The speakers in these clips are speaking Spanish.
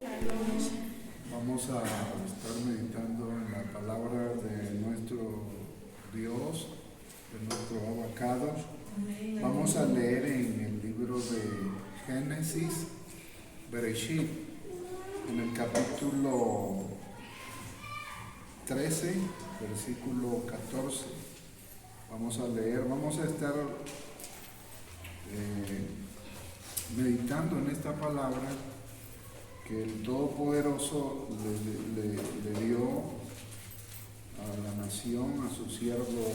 Vamos a estar meditando en la palabra de nuestro Dios, de nuestro abacado. Vamos a leer en el libro de Génesis, Bereshit, en el capítulo 13, versículo 14. Vamos a leer, vamos a estar meditando en esta palabra que el Todopoderoso le dio a la nación, a su siervo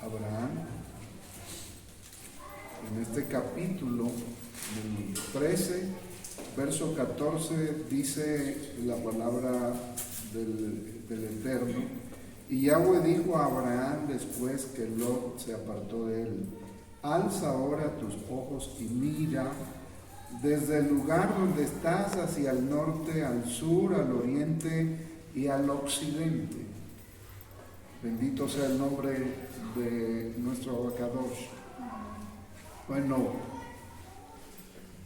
Abraham. En este capítulo, el 13, verso 14, dice la palabra del Eterno: y Yahweh dijo a Abraham después que Lot se apartó de él: alza ahora tus ojos y mira desde el lugar donde estás hacia el norte, al sur, al oriente y al occidente. Bendito sea el nombre de nuestro Abacadosh. Bueno,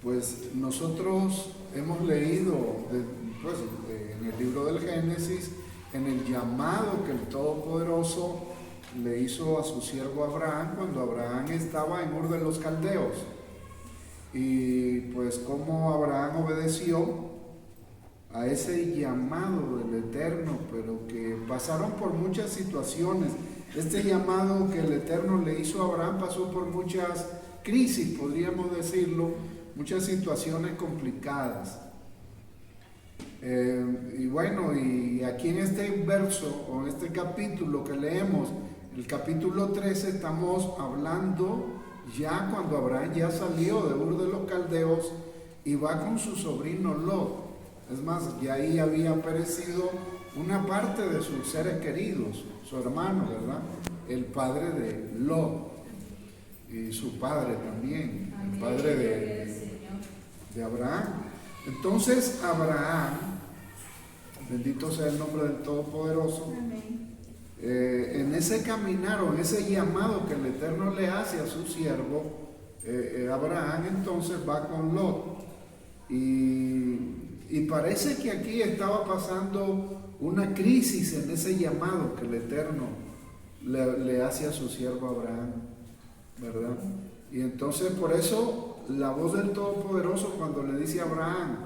pues nosotros hemos leído en el libro del Génesis, en el llamado que el Todopoderoso le hizo a su siervo Abraham cuando Abraham estaba en Ur de los Caldeos. Y pues como Abraham obedeció a ese llamado del Eterno, pero que pasaron por muchas situaciones. Este llamado que el Eterno le hizo a Abraham pasó por muchas crisis, podríamos decirlo, muchas situaciones complicadas. Y bueno, y aquí en este verso o en este capítulo que leemos, el capítulo 13, estamos hablando ya cuando Abraham ya salió de Ur de los Caldeos y va con su sobrino Lot. Es más, ya ahí había perecido una parte de sus seres queridos, su hermano, ¿verdad? El padre de Lot y su padre también, el padre de Abraham. Entonces Abraham, bendito sea el nombre del Todopoderoso, en ese caminar o en ese llamado que el Eterno le hace a su siervo Abraham, entonces va con Lot. Y parece que aquí estaba pasando una crisis en ese llamado que el Eterno le hace a su siervo Abraham, ¿verdad? Y entonces por eso la voz del Todopoderoso cuando le dice a Abraham: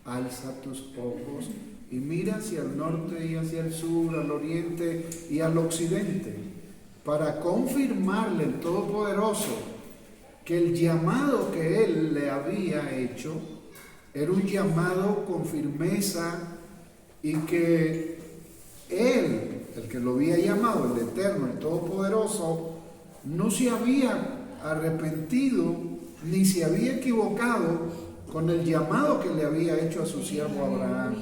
alza tus ojos y mira hacia el norte y hacia el sur, al oriente y al occidente, para confirmarle el Todopoderoso que el llamado que él le había hecho era un llamado con firmeza y que él, el que lo había llamado, el Eterno, el Todopoderoso, no se había arrepentido ni se había equivocado con el llamado que le había hecho a su siervo Abraham.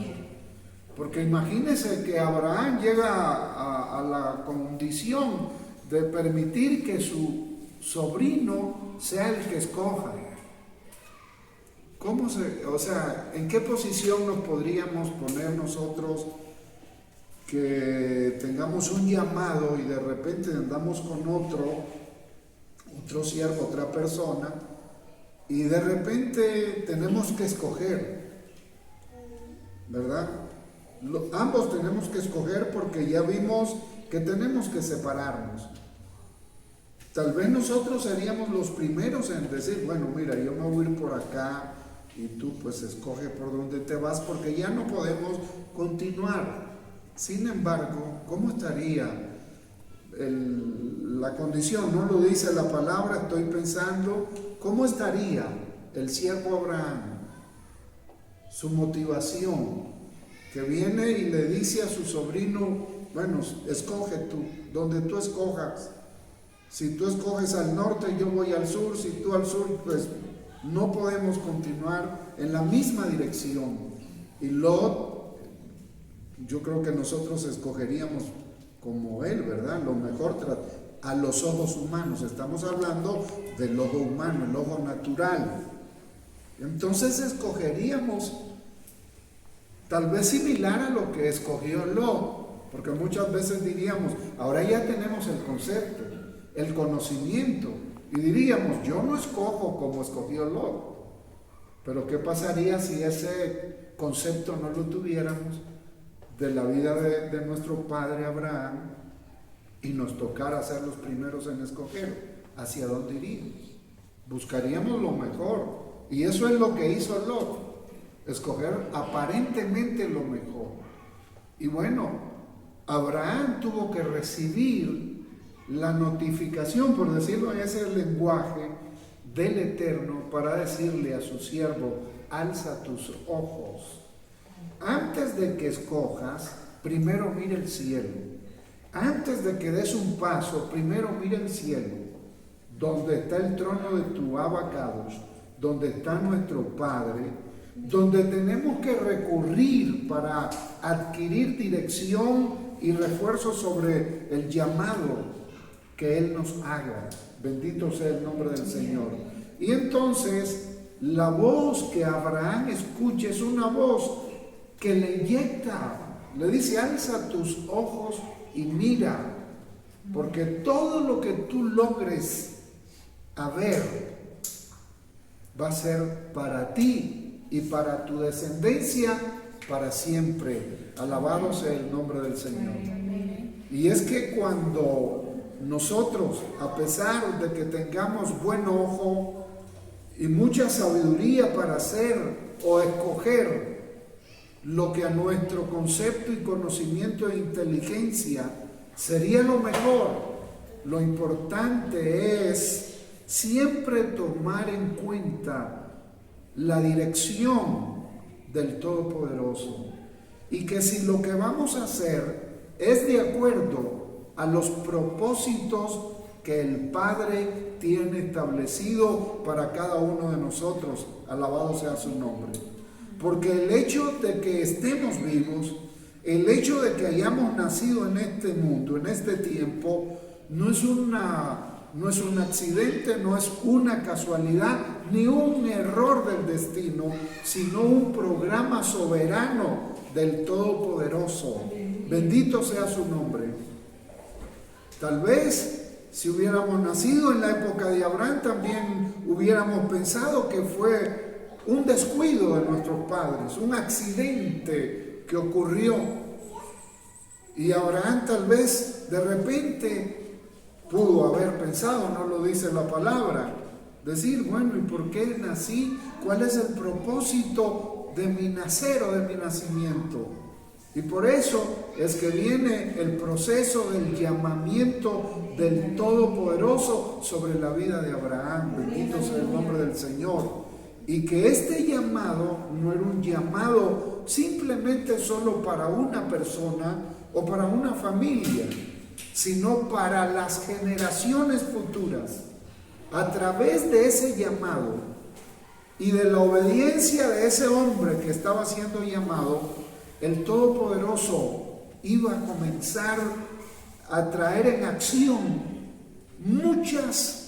Porque imagínense que Abraham llega a la condición de permitir que su sobrino sea el que escoja. ¿En qué posición nos podríamos poner nosotros que tengamos un llamado y de repente andamos con otro siervo, otra persona, y de repente tenemos que escoger, ¿verdad? Ambos tenemos que escoger porque ya vimos que tenemos que separarnos. Tal vez nosotros seríamos los primeros en decir: bueno, mira, yo me voy a ir por acá y tú pues escoge por dónde te vas, porque ya no podemos continuar. Sin embargo, ¿cómo estaría la condición? No lo dice la palabra, estoy pensando, ¿cómo estaría el siervo Abraham? Su motivación, que viene y le dice a su sobrino: bueno, escoge tú, donde tú escojas. Si tú escoges al norte, yo voy al sur. Si tú al sur, pues no podemos continuar en la misma dirección. Y Lot, yo creo que nosotros escogeríamos como él, ¿verdad? Lo mejor a los ojos humanos. Estamos hablando del ojo humano, el ojo natural. Entonces escogeríamos tal vez similar a lo que escogió Lot, porque muchas veces diríamos: ahora ya tenemos el concepto, el conocimiento, y diríamos: yo no escojo como escogió Lot, Pero ¿qué pasaría si ese concepto no lo tuviéramos de la vida de nuestro padre Abraham y nos tocara ser los primeros en escoger? ¿Hacia dónde iríamos? Buscaríamos lo mejor. Y eso es lo que hizo Lot, escoger aparentemente lo mejor. Y bueno, Abraham tuvo que recibir la notificación, por decirlo en ese lenguaje, del Eterno para decirle a su siervo: alza tus ojos. Antes de que escojas, primero mira el cielo. Antes de que des un paso, primero mira el cielo, donde está el trono de tu Abacados, donde está nuestro Padre, donde tenemos que recurrir para adquirir dirección y refuerzo sobre el llamado que Él nos haga. Bendito sea el nombre del Señor. Y entonces la voz que Abraham escucha es una voz que le inyecta, le dice: alza tus ojos y mira, porque todo lo que tú logres a ver va a ser para ti y para tu descendencia para siempre. Alabado sea el nombre del Señor. Y es que cuando nosotros, a pesar de que tengamos buen ojo y mucha sabiduría para hacer o escoger lo que a nuestro concepto y conocimiento e inteligencia sería lo mejor, lo importante es siempre tomar en cuenta la dirección del Todopoderoso, y que si lo que vamos a hacer es de acuerdo a los propósitos que el Padre tiene establecido para cada uno de nosotros, alabado sea su nombre. Porque el hecho de que estemos vivos, el hecho de que hayamos nacido en este mundo, en este tiempo, no es un accidente, no es una casualidad, ni un error del destino, sino un programa soberano del Todopoderoso. Bendito sea su nombre. Tal vez si hubiéramos nacido en la época de Abraham, también hubiéramos pensado que fue un descuido de nuestros padres, un accidente que ocurrió. Y Abraham tal vez de repente pudo haber pensado, no lo dice la palabra, decir: bueno, ¿y por qué nací? ¿Cuál es el propósito de mi nacer o de mi nacimiento? Y por eso es que viene el proceso del llamamiento del Todopoderoso sobre la vida de Abraham. Bendito sea el nombre del Señor. Y que este llamado no era un llamado simplemente solo para una persona o para una familia, sino para las generaciones futuras. A través de ese llamado y de la obediencia de ese hombre que estaba siendo llamado, el Todopoderoso iba a comenzar a traer en acción muchas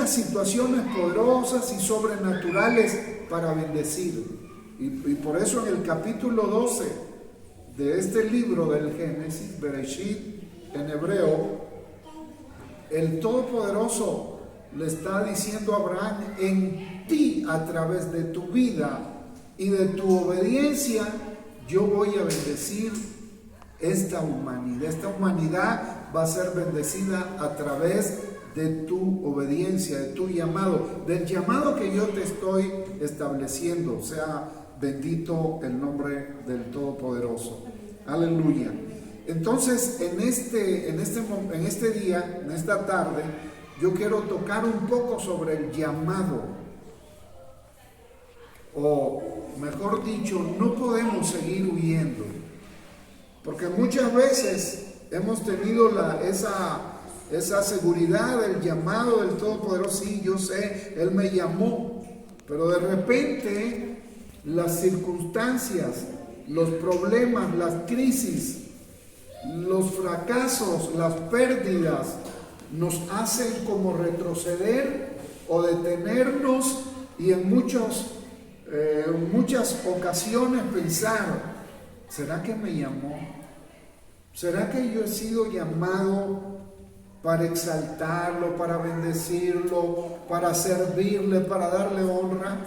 situaciones poderosas y sobrenaturales para bendecir. Y por eso en el capítulo 12 de este libro del Génesis, Bereshit en hebreo, el Todopoderoso le está diciendo a Abraham: en ti, a través de tu vida y de tu obediencia, yo voy a bendecir esta humanidad. Esta humanidad va a ser bendecida a través de tu obediencia, de tu llamado, del llamado que yo te estoy estableciendo. Sea bendito el nombre del Todopoderoso. Aleluya. Entonces, en este día, en esta tarde, yo quiero tocar un poco sobre el llamado. O mejor dicho, no podemos seguir huyendo, porque muchas veces hemos tenido esa seguridad del llamado del Todopoderoso. Sí, yo sé, Él me llamó, pero de repente las circunstancias, los problemas, las crisis, los fracasos, las pérdidas nos hacen como retroceder o detenernos, y en muchas ocasiones pensar: ¿será que me llamó? ¿Será que yo he sido llamado para exaltarlo, para bendecirlo, para servirle, para darle honra,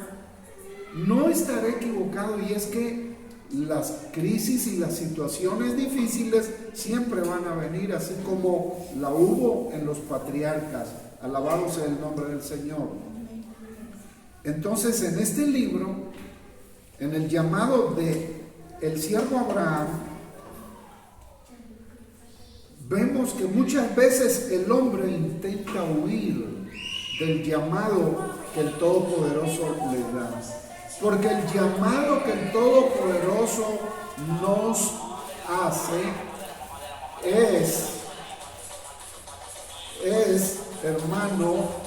no estaré equivocado. Y es que las crisis y las situaciones difíciles siempre van a venir, así como la hubo en los patriarcas. Alabado sea el nombre del Señor. Entonces, en este libro, en el llamado de el siervo Abraham, vemos que muchas veces el hombre intenta huir del llamado que el Todopoderoso le da. Porque el llamado que el Todopoderoso nos hace es, hermano,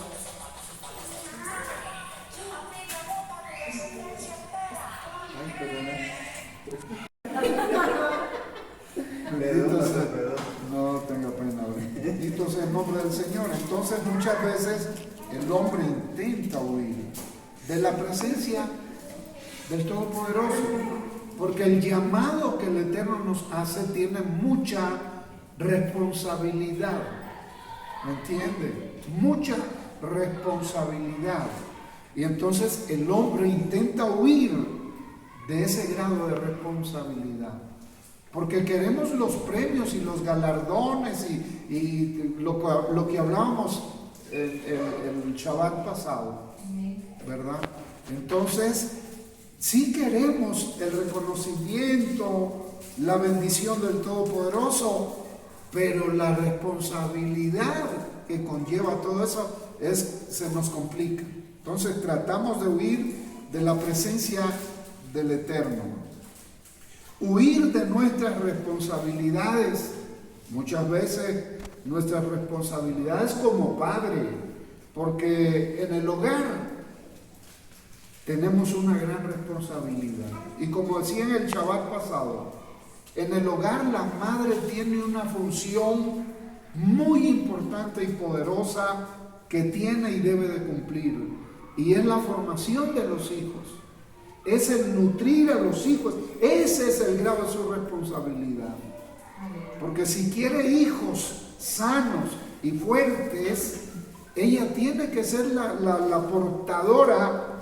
no tenga pena, bendito sea el nombre del Señor. Entonces muchas veces el hombre intenta huir de la presencia del Todopoderoso, porque el llamado que el Eterno nos hace tiene mucha responsabilidad, ¿me entiende? Mucha responsabilidad. Y entonces el hombre intenta huir de ese grado de responsabilidad, porque queremos los premios y los galardones y lo que hablábamos el Shabbat pasado, ¿verdad? Entonces, sí queremos el reconocimiento, la bendición del Todopoderoso, pero la responsabilidad que conlleva todo eso se nos complica. Entonces tratamos de huir de la presencia del Eterno. Huir de nuestras responsabilidades, muchas veces nuestras responsabilidades como padre, porque en el hogar tenemos una gran responsabilidad. Y como decía en el Shabbat pasado, en el hogar la madre tiene una función muy importante y poderosa que tiene y debe de cumplir. Y es la formación de los hijos. Es el nutrir a los hijos. Ese es el grado de su responsabilidad. Porque si quiere hijos sanos y fuertes, ella tiene que ser la portadora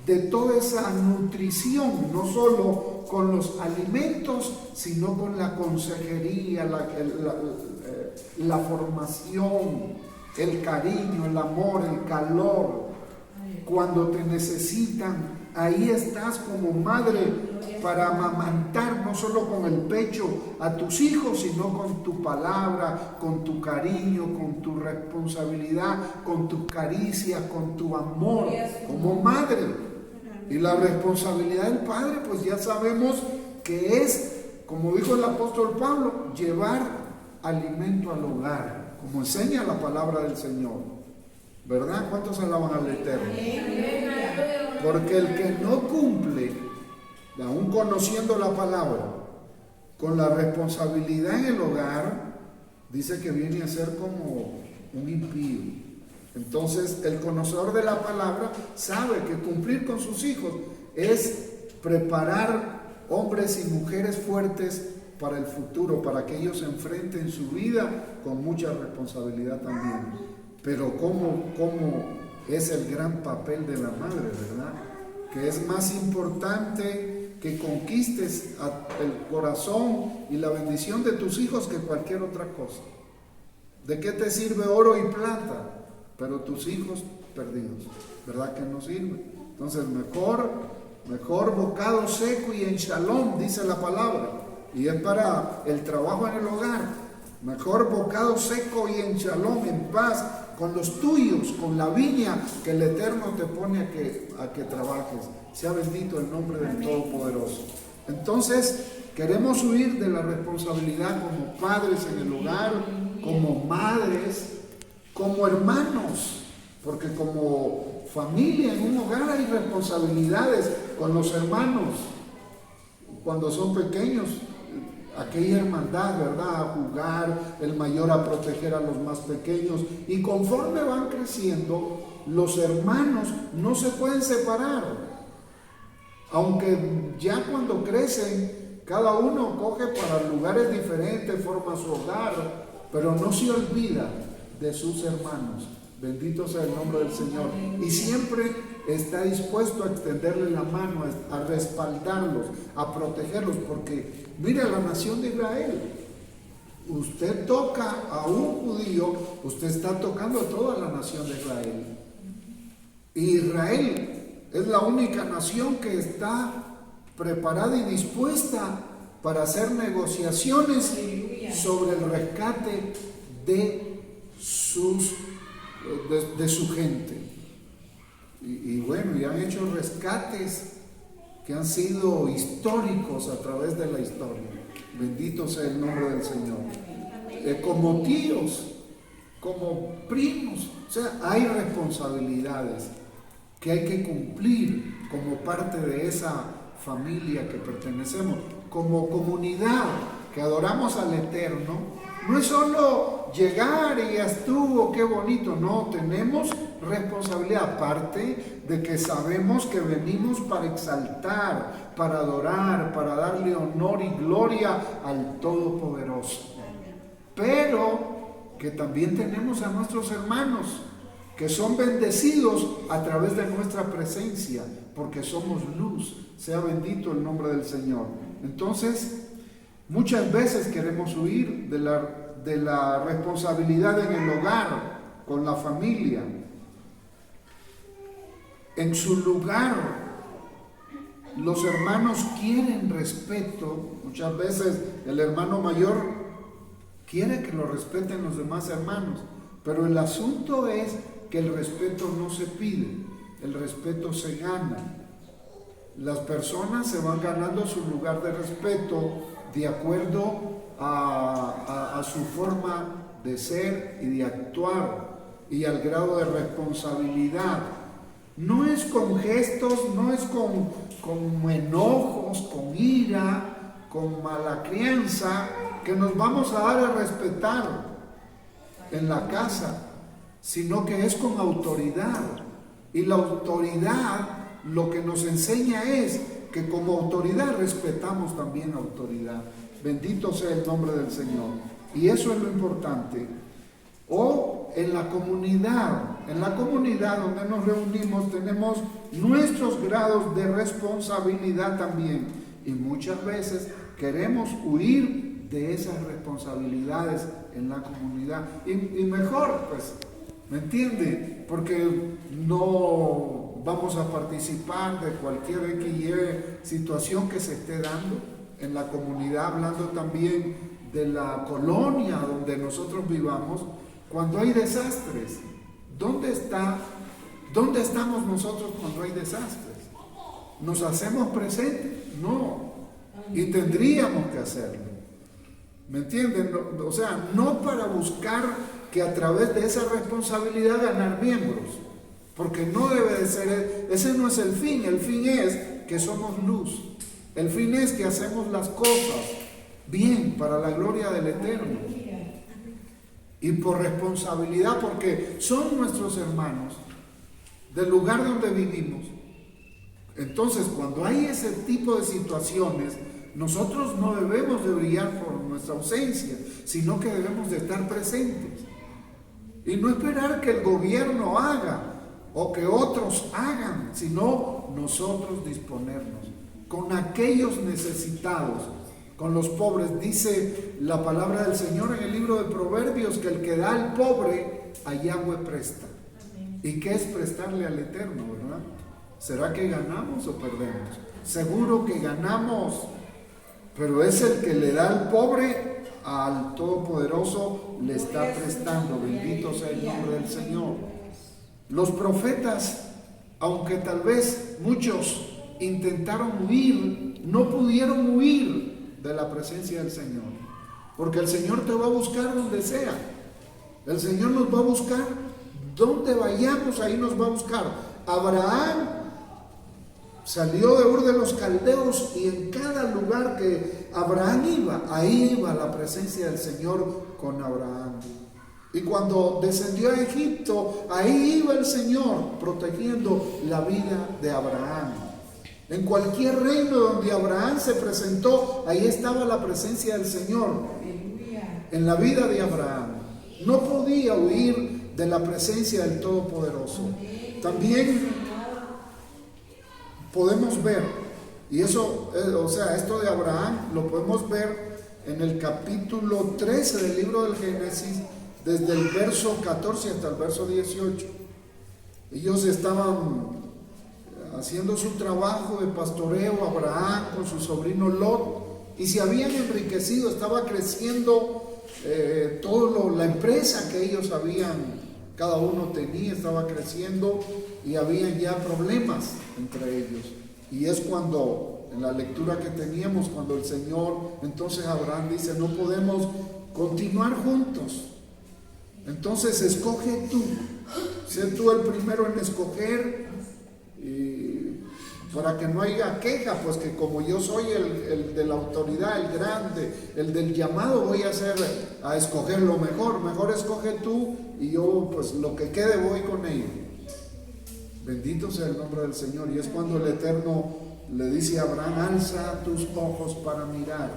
de toda esa nutrición, no solo con los alimentos, sino con la consejería, la formación, el cariño, el amor, el calor. Cuando te necesitan, ahí estás como madre para amamantar, no solo con el pecho a tus hijos, sino con tu palabra, con tu cariño, con tu responsabilidad, con tu caricia, con tu amor, como madre. Y la responsabilidad del padre, pues ya sabemos que es, como dijo el apóstol Pablo, llevar alimento al hogar, como enseña la palabra del Señor. ¿Verdad? ¿Cuántos alaban al Eterno? Porque el que no cumple, aún conociendo la palabra, con la responsabilidad en el hogar, dice que viene a ser como un impío. Entonces, el conocedor de la palabra sabe que cumplir con sus hijos es preparar hombres y mujeres fuertes para el futuro, para que ellos enfrenten su vida con mucha responsabilidad también. Pero ¿cómo es el gran papel de la madre, verdad? Que es más importante que conquistes el corazón y la bendición de tus hijos que cualquier otra cosa. ¿De qué te sirve oro y plata? Pero tus hijos perdidos, ¿verdad que no sirve? Entonces mejor bocado seco y en shalom, dice la palabra, y es para el trabajo en el hogar. Mejor bocado seco y en shalom, en paz, con los tuyos, con la viña que el Eterno te pone a que trabajes. Sea bendito el nombre del Todopoderoso. Entonces, queremos huir de la responsabilidad como padres en el hogar, como madres, como hermanos, porque como familia en un hogar hay responsabilidades con los hermanos. Cuando son pequeños, aquella hermandad, ¿verdad? A jugar, el mayor a proteger a los más pequeños. Y conforme van creciendo, los hermanos no se pueden separar. Aunque ya cuando crecen, cada uno coge para lugares diferentes, forma su hogar, pero no se olvida de sus hermanos. Bendito sea el nombre del Señor. Y siempre está dispuesto a extenderle la mano, a respaldarlos, a protegerlos, porque mira la nación de Israel. Usted toca a un judío, usted está tocando a toda la nación de Israel. Y Israel es la única nación que está preparada y dispuesta para hacer negociaciones sobre el rescate de su gente. Y bueno, y han hecho rescates que han sido históricos a través de la historia. Bendito sea el nombre del Señor. Como tíos, como primos, o sea, hay responsabilidades que hay que cumplir como parte de esa familia que pertenecemos, como comunidad que adoramos al Eterno. No es solo llegar y ya estuvo, qué bonito, no, tenemos responsabilidad, aparte de que sabemos que venimos para exaltar, para adorar, para darle honor y gloria al Todopoderoso. Pero que también tenemos a nuestros hermanos que son bendecidos a través de nuestra presencia, porque somos luz. Sea bendito el nombre del Señor. Entonces, muchas veces queremos huir de la responsabilidad en el hogar, con la familia. En su lugar, los hermanos quieren respeto. Muchas veces el hermano mayor quiere que lo respeten los demás hermanos, pero el asunto es que el respeto no se pide, el respeto se gana. Las personas se van ganando su lugar de respeto de acuerdo a su forma de ser y de actuar y al grado de responsabilidad. No es con gestos, no es con enojos, con ira, con mala crianza que nos vamos a dar a respetar en la casa, sino que es con autoridad. Y la autoridad lo que nos enseña es que como autoridad respetamos también la autoridad. Bendito sea el nombre del Señor. Y eso es lo importante. O en la comunidad donde nos reunimos tenemos nuestros grados de responsabilidad también. Y muchas veces queremos huir de esas responsabilidades en la comunidad. Y mejor, pues, ¿me entiende? Porque no vamos a participar de cualquier XY situación que se esté dando en la comunidad, hablando también de la colonia donde nosotros vivamos. Cuando hay desastres, ¿dónde estamos nosotros cuando hay desastres? ¿Nos hacemos presentes? No, y tendríamos que hacerlo. ¿Me entienden? O sea, no para buscar que a través de esa responsabilidad ganar miembros, porque no debe de ser, ese no es el fin es que somos luz, el fin es que hacemos las cosas bien para la gloria del Eterno y por responsabilidad, porque son nuestros hermanos del lugar donde vivimos. Entonces, cuando hay ese tipo de situaciones, nosotros no debemos de brillar por nuestra ausencia, sino que debemos de estar presentes y no esperar que el gobierno haga o que otros hagan, sino nosotros disponernos con aquellos necesitados, con los pobres. Dice la palabra del Señor en el libro de Proverbios que el que da al pobre a Yahweh presta. ¿Y qué es prestarle al Eterno, verdad? ¿Será que ganamos o perdemos? Seguro que ganamos, pero es el que le da al pobre, al Todopoderoso le está prestando. Bendito sea el nombre del Señor. Los profetas, aunque tal vez muchos intentaron huir, no pudieron huir de la presencia del Señor, porque el Señor te va a buscar donde sea. El Señor nos va a buscar donde vayamos, ahí nos va a buscar. Abraham salió de Ur de los Caldeos y en cada lugar que Abraham iba, ahí iba la presencia del Señor con Abraham. Y cuando descendió a Egipto, ahí iba el Señor protegiendo la vida de Abraham. En cualquier reino donde Abraham se presentó, ahí estaba la presencia del Señor en la vida de Abraham. No podía huir de la presencia del Todopoderoso. También podemos ver, y eso, esto de Abraham lo podemos ver en el capítulo 13 del libro del Génesis, desde el verso 14 hasta el verso 18. Ellos estaban haciendo su trabajo de pastoreo, Abraham con su sobrino Lot, y se habían enriquecido, estaba creciendo la empresa que ellos cada uno tenía, estaba creciendo y habían ya problemas entre ellos. Y es cuando, en la lectura que teníamos, cuando el Señor, entonces Abraham dice, no podemos continuar juntos. Entonces escoge tú, sé tú el primero en escoger, para que no haya queja, pues que como yo soy el de la autoridad, el grande, el del llamado, voy a escoger lo mejor. Mejor escoge tú y yo pues lo que quede voy con ello. Bendito sea el nombre del Señor. Y es cuando el Eterno le dice a Abraham, alza tus ojos para mirar.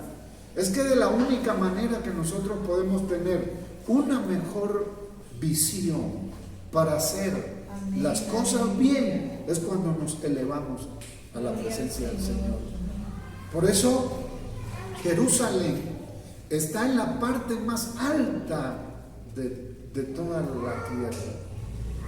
Es que de la única manera que nosotros podemos tener una mejor visión para hacer las cosas bien es cuando nos elevamos a la presencia del Señor. Por eso Jerusalén está en la parte más alta de toda la tierra.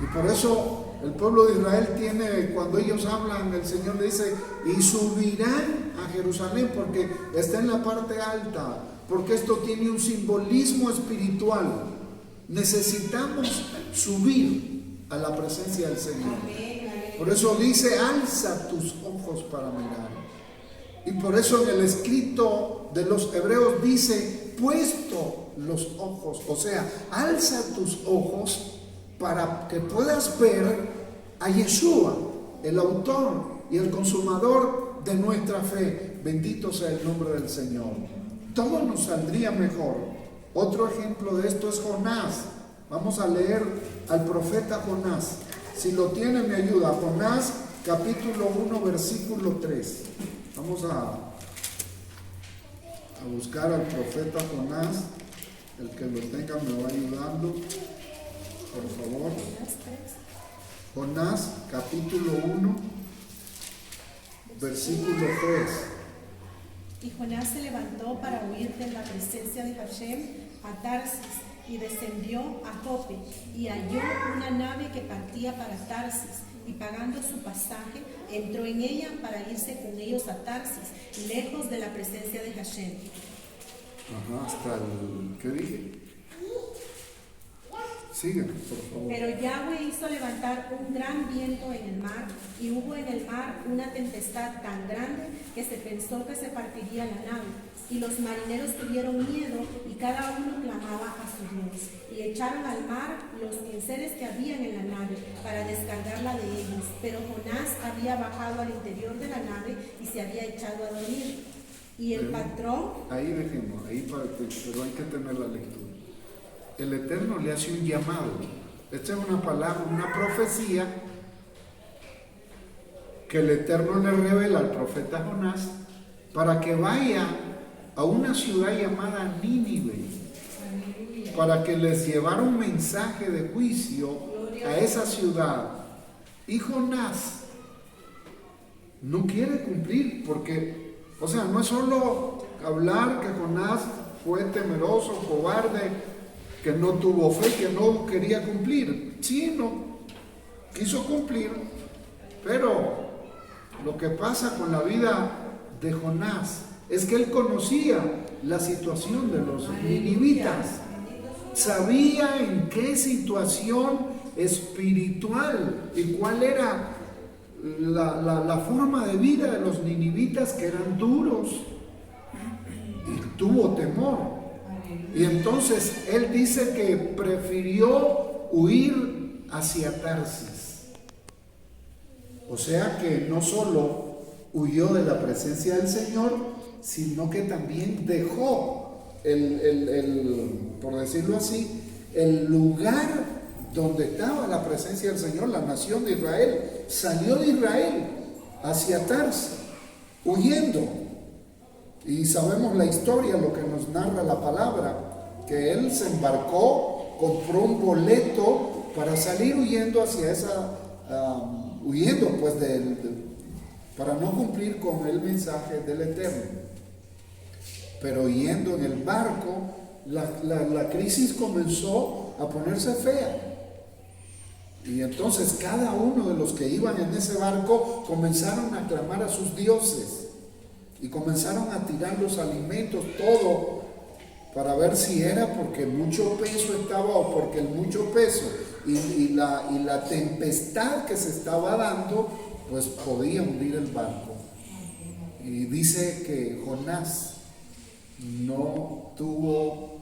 Y por eso el pueblo de Israel cuando ellos hablan, el Señor le dice, y subirán a Jerusalén, porque está en la parte alta, porque esto tiene un simbolismo espiritual. Necesitamos subir a la presencia del Señor. Por eso dice, alza tus ojos para mirar. Y por eso en el escrito de los Hebreos dice, puesto los ojos, o sea, alza tus ojos para que puedas ver a Yeshua, el autor y el consumador de nuestra fe. Bendito sea el nombre del Señor. Todo nos saldría mejor. Otro ejemplo de esto es Jonás. Vamos a leer al profeta Jonás. Si lo tienen, me ayuda. Jonás, capítulo 1, versículo 3. Vamos a buscar al profeta Jonás. El que lo tenga me va ayudando, por favor. Jonás, capítulo 1, versículo 3. Y Jonás se levantó para huir de la presencia de Hashem a Tarsis, y descendió a Jope, y halló una nave que partía para Tarsis, y pagando su pasaje, entró en ella para irse con ellos a Tarsis, lejos de la presencia de Hashem. Hasta el... ¿qué dije? Sigan, por favor. Pero Yahweh hizo levantar un gran viento en el mar, y hubo en el mar una tempestad tan grande que se pensó que se partiría la nave. Y los marineros tuvieron miedo, y cada uno clamaba a su Dios. Y echaron al mar los enseres que habían en la nave para descargarla de ellos. Pero Jonás había bajado al interior de la nave y se había echado a dormir. Y el patrón... Ahí dejemos, pero hay que tener la lectura. El Eterno le hace un llamado. Esta es una palabra, una profecía que el Eterno le revela al profeta Jonás para que vaya a una ciudad llamada Nínive, para que les llevara un mensaje de juicio a esa ciudad. Y Jonás no quiere cumplir, porque, no es solo hablar que Jonás fue temeroso, cobarde, que no tuvo fe, que no quería cumplir. Sí, no quiso cumplir, pero lo que pasa con la vida de Jonás es que él conocía la situación de los ninivitas, sabía en qué situación espiritual y cuál era la forma de vida de los ninivitas, que eran duros, y tuvo temor. Y entonces él dice que prefirió huir hacia Tarsis. O sea que no solo huyó de la presencia del Señor, sino que también dejó por decirlo así, el lugar donde estaba la presencia del Señor, la nación de Israel. Salió de Israel hacia Tarsis, huyendo. Y sabemos la historia, lo que nos narra la palabra, que él se embarcó compró un boleto para salir huyendo hacia huyendo pues para no cumplir con el mensaje del Eterno. Pero yendo en el barco, la crisis comenzó a ponerse fea. Y entonces cada uno de los que iban en ese barco comenzaron a clamar a sus dioses y comenzaron a tirar los alimentos, todo, para ver si era porque mucho peso estaba o porque el mucho peso y la tempestad que se estaba dando, pues podía hundir el barco. Y dice que Jonás no tuvo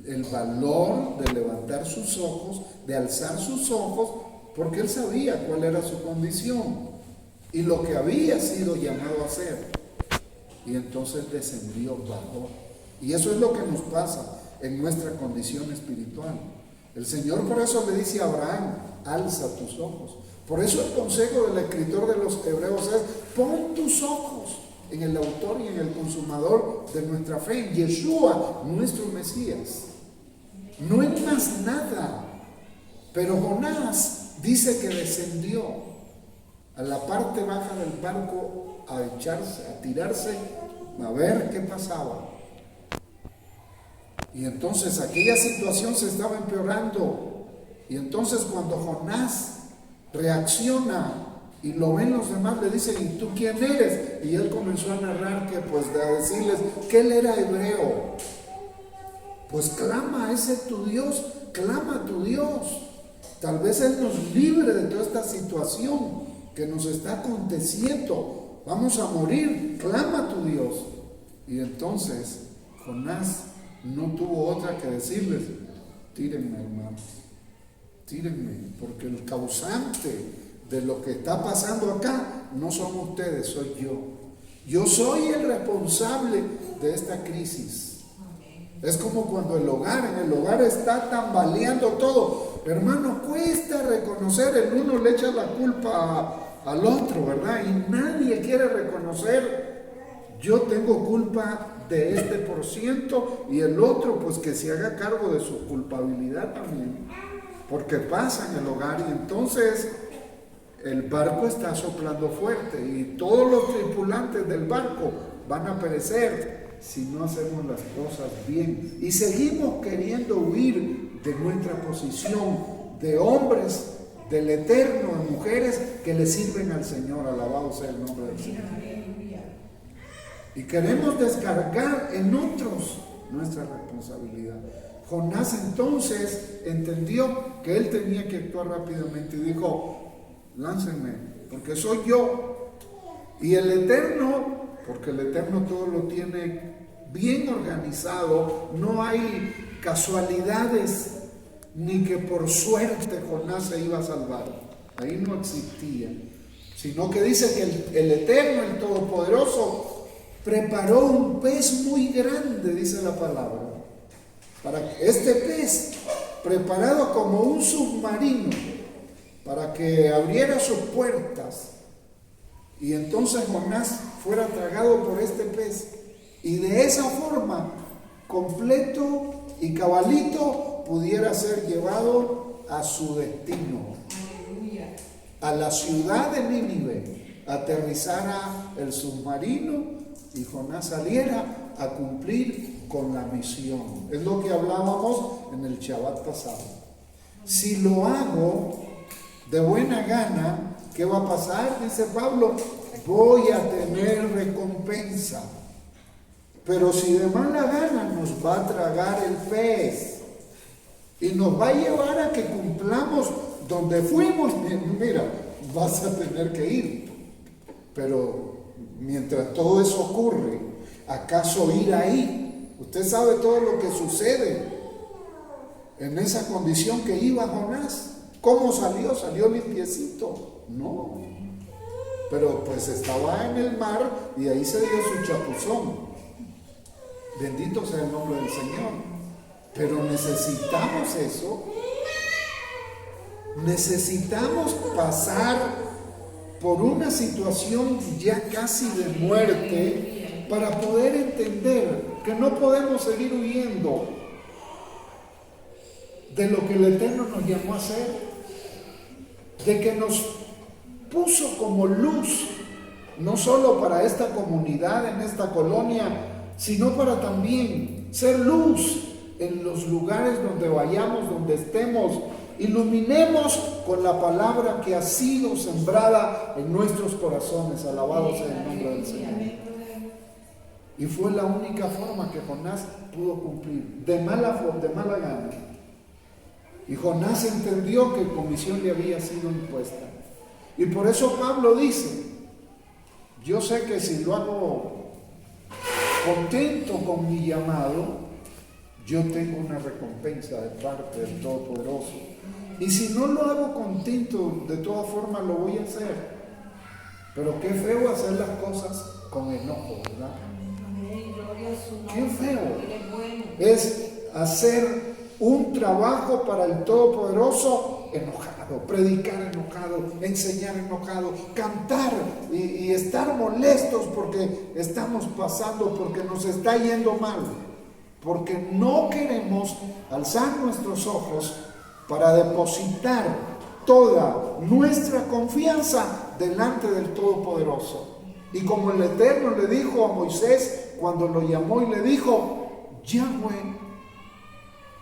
el valor de levantar sus ojos, de alzar sus ojos, porque él sabía cuál era su condición y lo que había sido llamado a hacer. Y entonces descendió, bajó. Y eso es lo que nos pasa en nuestra condición espiritual. El Señor por eso le dice a Abraham: alza tus ojos. Por eso el consejo del escritor de los Hebreos es: pon tus ojos en el autor y en el consumador de nuestra fe, en Yeshua, nuestro Mesías. No en más nada. Pero Jonás dice que descendió a la parte baja del barco a echarse, a tirarse, a ver qué pasaba. Y entonces aquella situación se estaba empeorando. Y entonces cuando Jonás reacciona y lo ven los demás, le dicen: ¿y tú quién eres? Y él comenzó a narrar que, pues, a decirles que él era hebreo. Pues clama a ese tu Dios, clama a tu Dios. Tal vez Él nos libre de toda esta situación que nos está aconteciendo. Vamos a morir, clama a tu Dios. Y entonces Jonás no tuvo otra que decirles: tírenme, hermanos, tírenme, porque el causante de lo que está pasando acá no son ustedes, soy yo. Yo soy el responsable de esta crisis. Es como cuando en el hogar está tambaleando todo. Hermano, cuesta reconocer, el uno le echa la culpa al otro, ¿verdad? Y nadie quiere reconocer: yo tengo culpa de este por ciento, y el otro pues que se haga cargo de su culpabilidad también, porque pasa en el hogar. Y entonces el barco está soplando fuerte y todos los tripulantes del barco van a perecer si no hacemos las cosas bien. Y seguimos queriendo huir de nuestra posición de hombres del Eterno, de mujeres que le sirven al Señor. Alabado sea el nombre del Señor. Y queremos descargar en otros nuestra responsabilidad. Jonás entonces entendió que él tenía que actuar rápidamente y dijo: láncenme, porque soy yo. Y el Eterno, porque el Eterno todo lo tiene bien organizado, no hay casualidades, ni que por suerte Jonás se iba a salvar. Ahí no existía, sino que dice que el Eterno, el Todopoderoso, preparó un pez muy grande, dice la palabra, para que este pez, preparado como un submarino, para que abriera sus puertas, y entonces Jonás fuera tragado por este pez, y de esa forma, completo y cabalito, pudiera ser llevado a su destino, a la ciudad de Nínive. Aterrizara el submarino y Jonás saliera a cumplir con la misión. Es lo que hablábamos en el Shabbat pasado. Si lo hago de buena gana, ¿qué va a pasar? Dice Pablo: voy a tener recompensa. Pero si de mala gana, nos va a tragar el pez y nos va a llevar a que cumplamos donde fuimos. Mira, vas a tener que ir. Pero mientras todo eso ocurre, ¿acaso ir ahí? Usted sabe todo lo que sucede en esa condición que iba Jonás. ¿Cómo salió? ¿Salió limpiecito? No. Pero pues estaba en el mar y ahí se dio su chapuzón. Bendito sea el nombre del Señor. Pero necesitamos eso. Necesitamos pasar por una situación ya casi de muerte para poder entender que no podemos seguir huyendo de lo que el Eterno nos llamó a hacer, de que nos puso como luz, no solo para esta comunidad, en esta colonia, sino para también ser luz en los lugares donde vayamos, donde estemos. Iluminemos con la palabra que ha sido sembrada en nuestros corazones. Alabado sea el nombre del Señor. Y fue la única forma que Jonás pudo cumplir, de mala gana. Y Jonás entendió que comisión le había sido impuesta. Y por eso Pablo dice, yo sé que si lo hago contento con mi llamado, yo tengo una recompensa de parte del Todopoderoso. Y si no lo hago contento, de todas formas lo voy a hacer. Pero qué feo hacer las cosas con enojo, ¿verdad? Qué feo es hacer un trabajo para el Todopoderoso enojado, predicar enojado, enseñar enojado, cantar y estar molestos porque estamos pasando, porque nos está yendo mal, porque no queremos alzar nuestros ojos para depositar toda nuestra confianza delante del Todopoderoso. Y como el Eterno le dijo a Moisés cuando lo llamó y le dijo, Yahweh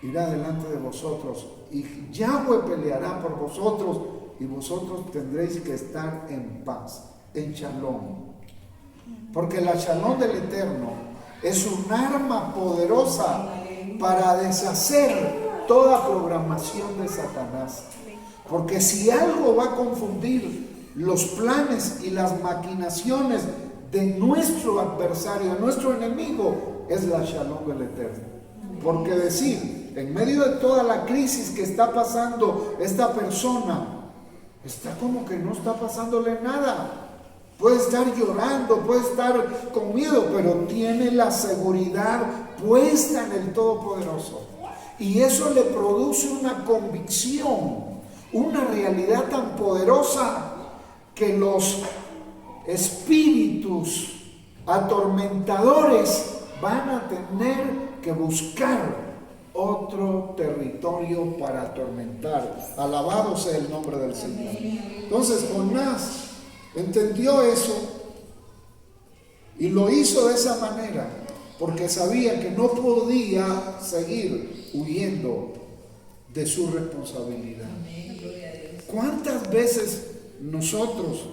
irá delante de vosotros y Yahweh peleará por vosotros y vosotros tendréis que estar en paz, en shalom. Porque la shalom del Eterno es un arma poderosa para deshacer toda programación de Satanás. Porque si algo va a confundir los planes y las maquinaciones de nuestro adversario, de nuestro enemigo, es la shalom del Eterno. Porque decir, en medio de toda la crisis que está pasando esta persona, está como que no está pasándole nada. Puede estar llorando, puede estar con miedo, pero tiene la seguridad puesta en el Todopoderoso. Y eso le produce una convicción, una realidad tan poderosa que los espíritus atormentadores van a tener que buscar otro territorio para atormentar. Alabado sea el nombre del Señor. Entonces Jonás entendió eso y lo hizo de esa manera porque sabía que no podía seguir huyendo de su responsabilidad. ¿Cuántas veces nosotros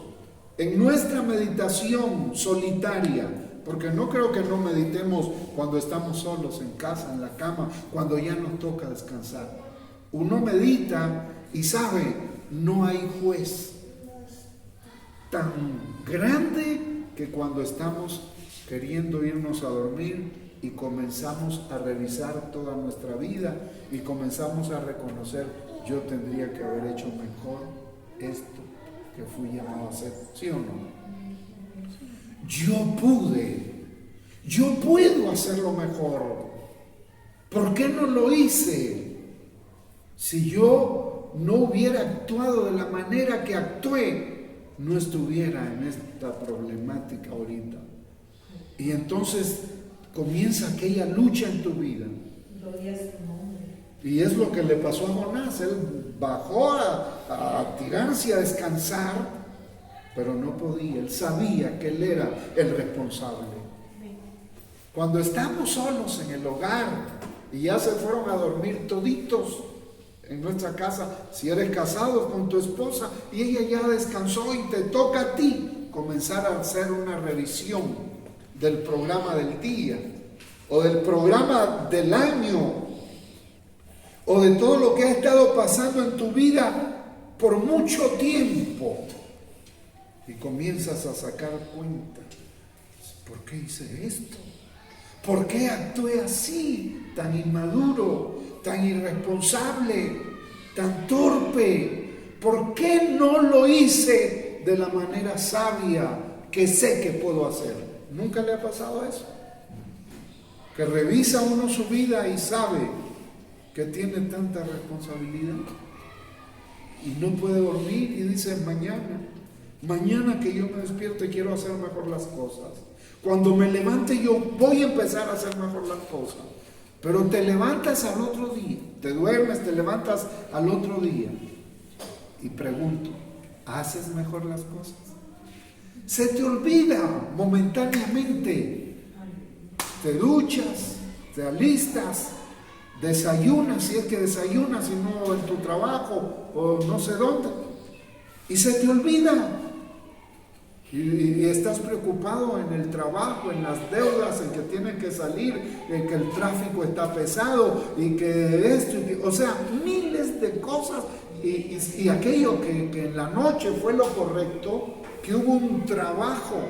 en nuestra meditación solitaria, porque no creo que no meditemos cuando estamos solos en casa, en la cama, cuando ya nos toca descansar, uno medita y sabe, no hay juez tan grande que cuando estamos queriendo irnos a dormir y comenzamos a revisar toda nuestra vida y comenzamos a reconocer, yo tendría que haber hecho mejor esto que fui llamado a hacer, ¿sí o no? Yo puedo hacerlo mejor. ¿Por qué no lo hice? Si yo no hubiera actuado de la manera que actué, no estuviera en esta problemática ahorita. Y entonces comienza aquella lucha en tu vida. Y es lo que le pasó a Jonás. Él bajó a tirarse a descansar, pero no podía. Él sabía que él era el responsable. Cuando estamos solos en el hogar y ya se fueron a dormir toditos en nuestra casa, si eres casado con tu esposa y ella ya descansó y te toca a ti comenzar a hacer una revisión del programa del día o del programa del año o de todo lo que ha estado pasando en tu vida por mucho tiempo y comienzas a sacar cuenta. ¿Por qué hice esto? ¿Por qué actué así, tan inmaduro, tan irresponsable, tan torpe? ¿Por qué no lo hice de la manera sabia que sé que puedo hacer? ¿Nunca le ha pasado eso? Que revisa uno su vida y sabe que tiene tanta responsabilidad y no puede dormir y dice mañana que yo me despierte quiero hacer mejor las cosas. Cuando me levante yo voy a empezar a hacer mejor las cosas. Pero te levantas al otro día, te duermes, te levantas al otro día. Y pregunto, ¿haces mejor las cosas? Se te olvida momentáneamente. Te duchas, te alistas, desayunas, si es que desayunas y no en tu trabajo o no sé dónde. Y se te olvida. Y estás preocupado en el trabajo, en las deudas, en que tienen que salir, en que el tráfico está pesado y que esto, o sea, miles de cosas. Y aquello que en la noche fue lo correcto, que hubo un trabajo,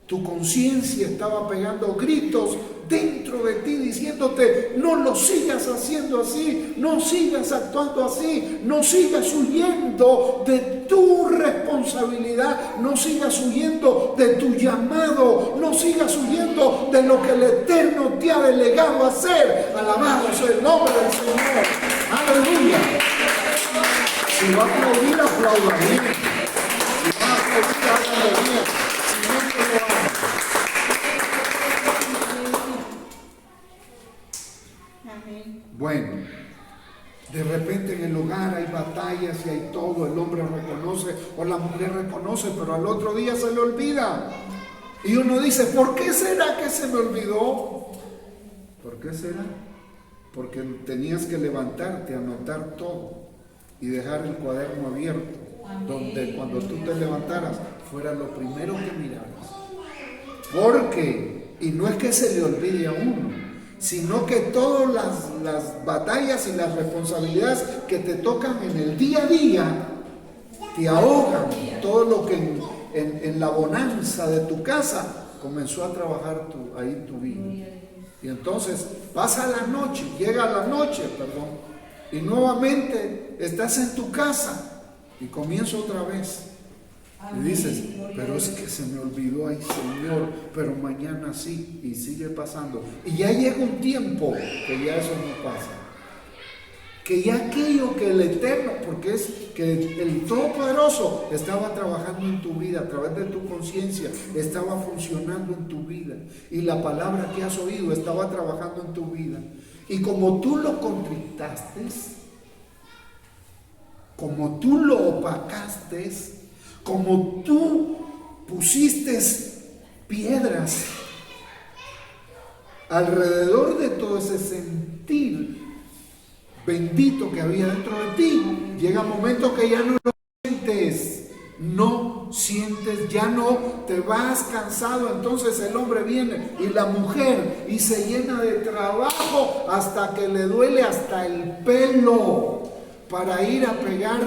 tu conciencia estaba pegando gritos dentro de ti diciéndote: no lo sigas haciendo así, no sigas actuando así, no sigas huyendo de tu responsabilidad, no sigas huyendo de tu llamado, no sigas huyendo de lo que el Eterno te ha delegado a hacer. Alabado sea el nombre del Señor. Aleluya. Si va a aplaudir, aplauda bien. Si va a aplaudir, hágalo bien. Si no, que lo haga. Bueno, de repente en el hogar hay batallas y hay todo, el hombre reconoce o la mujer reconoce, pero al otro día se le olvida. Y uno dice: ¿por qué será que se me olvidó? ¿Por qué será? Porque tenías que levantarte, anotar todo y dejar el cuaderno abierto, donde cuando tú te levantaras fuera lo primero que miraras. Porque, y no es que se le olvide a uno, sino que todas las batallas y las responsabilidades que te tocan en el día a día te ahogan. Todo lo que en la bonanza de tu casa comenzó a trabajar ahí tu vida. Y entonces pasa la noche, llega la noche, y nuevamente estás en tu casa y comienza otra vez. Y dices: pero es que se me olvidó, ay Señor, pero mañana sí, y sigue pasando. Y ya llega un tiempo que ya eso no pasa. Que ya aquello que el Eterno, porque es que el Todopoderoso estaba trabajando en tu vida, a través de tu conciencia, estaba funcionando en tu vida. Y la palabra que has oído estaba trabajando en tu vida. Y como tú lo contristaste, como tú lo opacaste, como tú pusiste piedras alrededor de todo ese sentir bendito que había dentro de ti, llega un momento que ya no lo sientes, ya no te vas cansado. Entonces el hombre viene y la mujer y se llena de trabajo hasta que le duele hasta el pelo para ir a pegar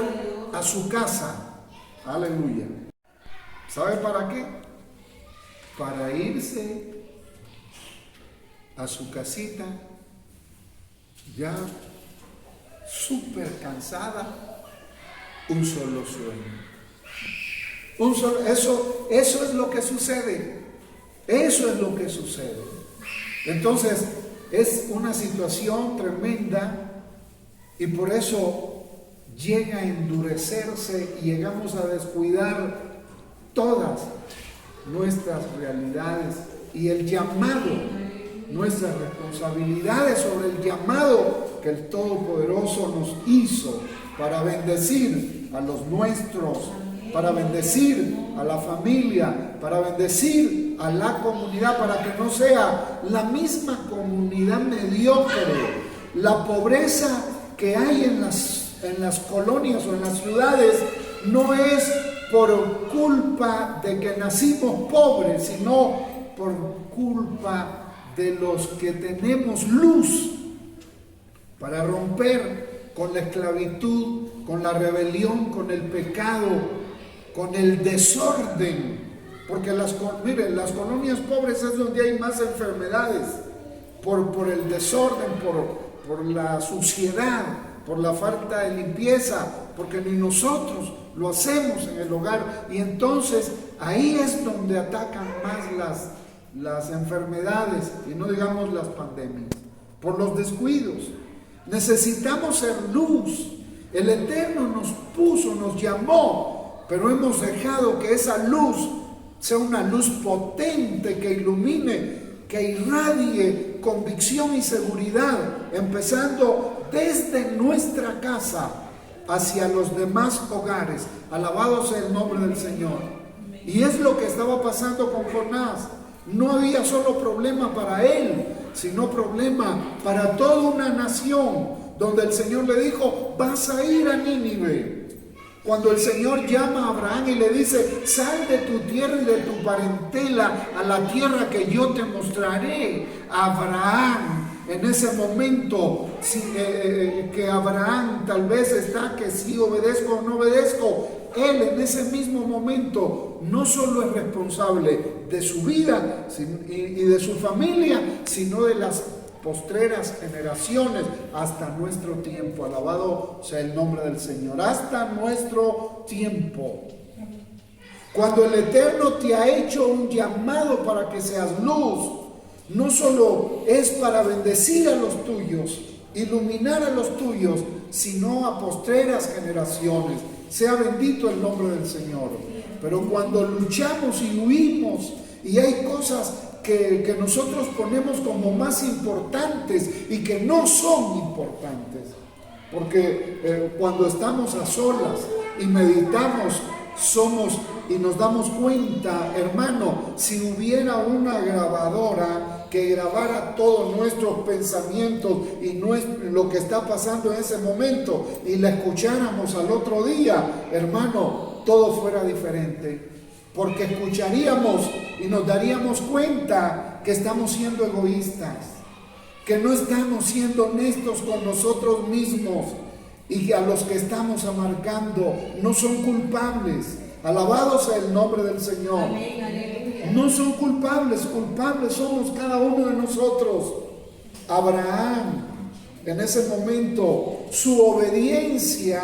a su casa. Aleluya. ¿Sabe para qué? Para irse a su casita ya súper cansada, un solo sueño. Eso es lo que sucede. Eso es lo que sucede. Entonces es una situación tremenda y por eso llega a endurecerse y llegamos a descuidar todas nuestras realidades y el llamado, nuestras responsabilidades sobre el llamado que el Todopoderoso nos hizo para bendecir a los nuestros, para bendecir a la familia, para bendecir a la comunidad, para que no sea la misma comunidad mediocre, la pobreza que hay en las colonias o en las ciudades no es por culpa de que nacimos pobres, sino por culpa de los que tenemos luz para romper con la esclavitud, con la rebelión, con el pecado, con el desorden. Porque las colonias pobres es donde hay más enfermedades, por el desorden, por la suciedad, por la falta de limpieza, porque ni nosotros lo hacemos en el hogar. Y entonces ahí es donde atacan más las enfermedades, y no digamos las pandemias, por los descuidos. Necesitamos ser luz. El Eterno nos puso, nos llamó, pero hemos dejado que esa luz sea una luz potente que ilumine, que irradie convicción y seguridad, empezando desde nuestra casa hacia los demás hogares. Alabado sea el nombre del Señor. Y es lo que estaba pasando con Jonás. No había solo problema para él, sino problema para toda una nación, donde el Señor le dijo: vas a ir a Nínive. Cuando el Señor llama a Abraham y le dice: sal de tu tierra y de tu parentela a la tierra que yo te mostraré. Abraham, en ese momento, que Abraham tal vez está que sí obedezco o no obedezco, él en ese mismo momento no solo es responsable de su vida y de su familia, sino de las postreras generaciones hasta nuestro tiempo. Alabado sea el nombre del Señor. Hasta nuestro tiempo. Cuando el Eterno te ha hecho un llamado para que seas luz, no solo es para bendecir a los tuyos, iluminar a los tuyos, sino a postreras generaciones. Sea bendito el nombre del Señor. Pero cuando luchamos y huimos y hay cosas que nosotros ponemos como más importantes y que no son importantes, porque cuando estamos a solas y meditamos, y nos damos cuenta, hermano, si hubiera una grabadora que grabara todos nuestros pensamientos y lo que está pasando en ese momento, y la escucháramos al otro día, hermano, todo fuera diferente. Porque escucharíamos y nos daríamos cuenta que estamos siendo egoístas, que no estamos siendo honestos con nosotros mismos, y que a los que estamos amargando no son culpables. Alabado sea el nombre del Señor. Amén. No son culpables, culpables somos cada uno de nosotros. Abraham, en ese momento, su obediencia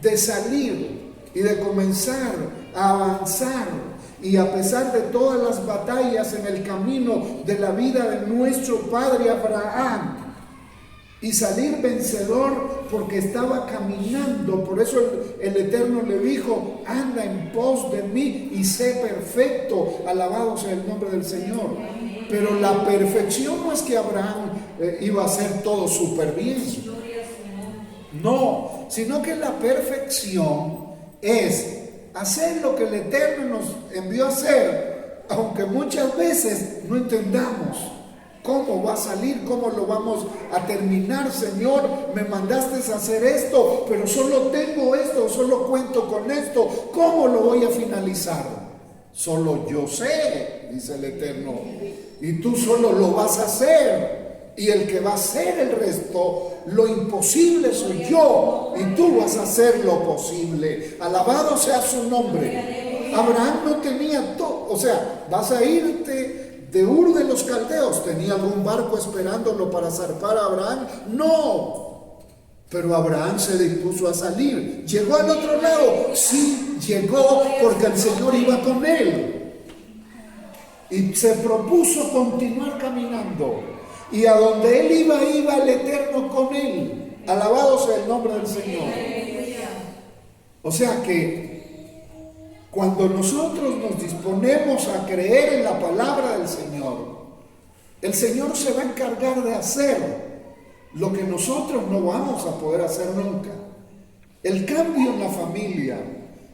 de salir y de comenzar a avanzar, y a pesar de todas las batallas en el camino de la vida de nuestro padre Abraham, y salir vencedor porque estaba caminando. Por eso el Eterno le dijo: anda en pos de mí y sé perfecto. Alabado sea el nombre del Señor. Pero la perfección no es que Abraham iba a hacer todo súper bien. No, sino que la perfección es hacer lo que el Eterno nos envió a hacer, aunque muchas veces no entendamos cómo va a salir, cómo lo vamos a terminar. Señor, me mandaste a hacer esto, pero solo tengo esto, solo cuento con esto, ¿cómo lo voy a finalizar? Solo yo sé, dice el Eterno, y tú solo lo vas a hacer, y el que va a hacer el resto, lo imposible soy yo, y tú vas a hacer lo posible. Alabado sea su nombre. Abraham no tenía todo, o sea, vas a irte de Ur de los Caldeos. ¿Tenía algún barco esperándolo para zarpar a Abraham? No. Pero Abraham se dispuso a salir. ¿Llegó al otro lado? Sí, llegó porque el Señor iba con él. Y se propuso continuar caminando. Y a donde él iba el Eterno con él. Alabado sea el nombre del Señor. O sea que cuando nosotros nos disponemos a creer en la palabra del Señor, el Señor se va a encargar de hacer lo que nosotros no vamos a poder hacer nunca. El cambio en la familia,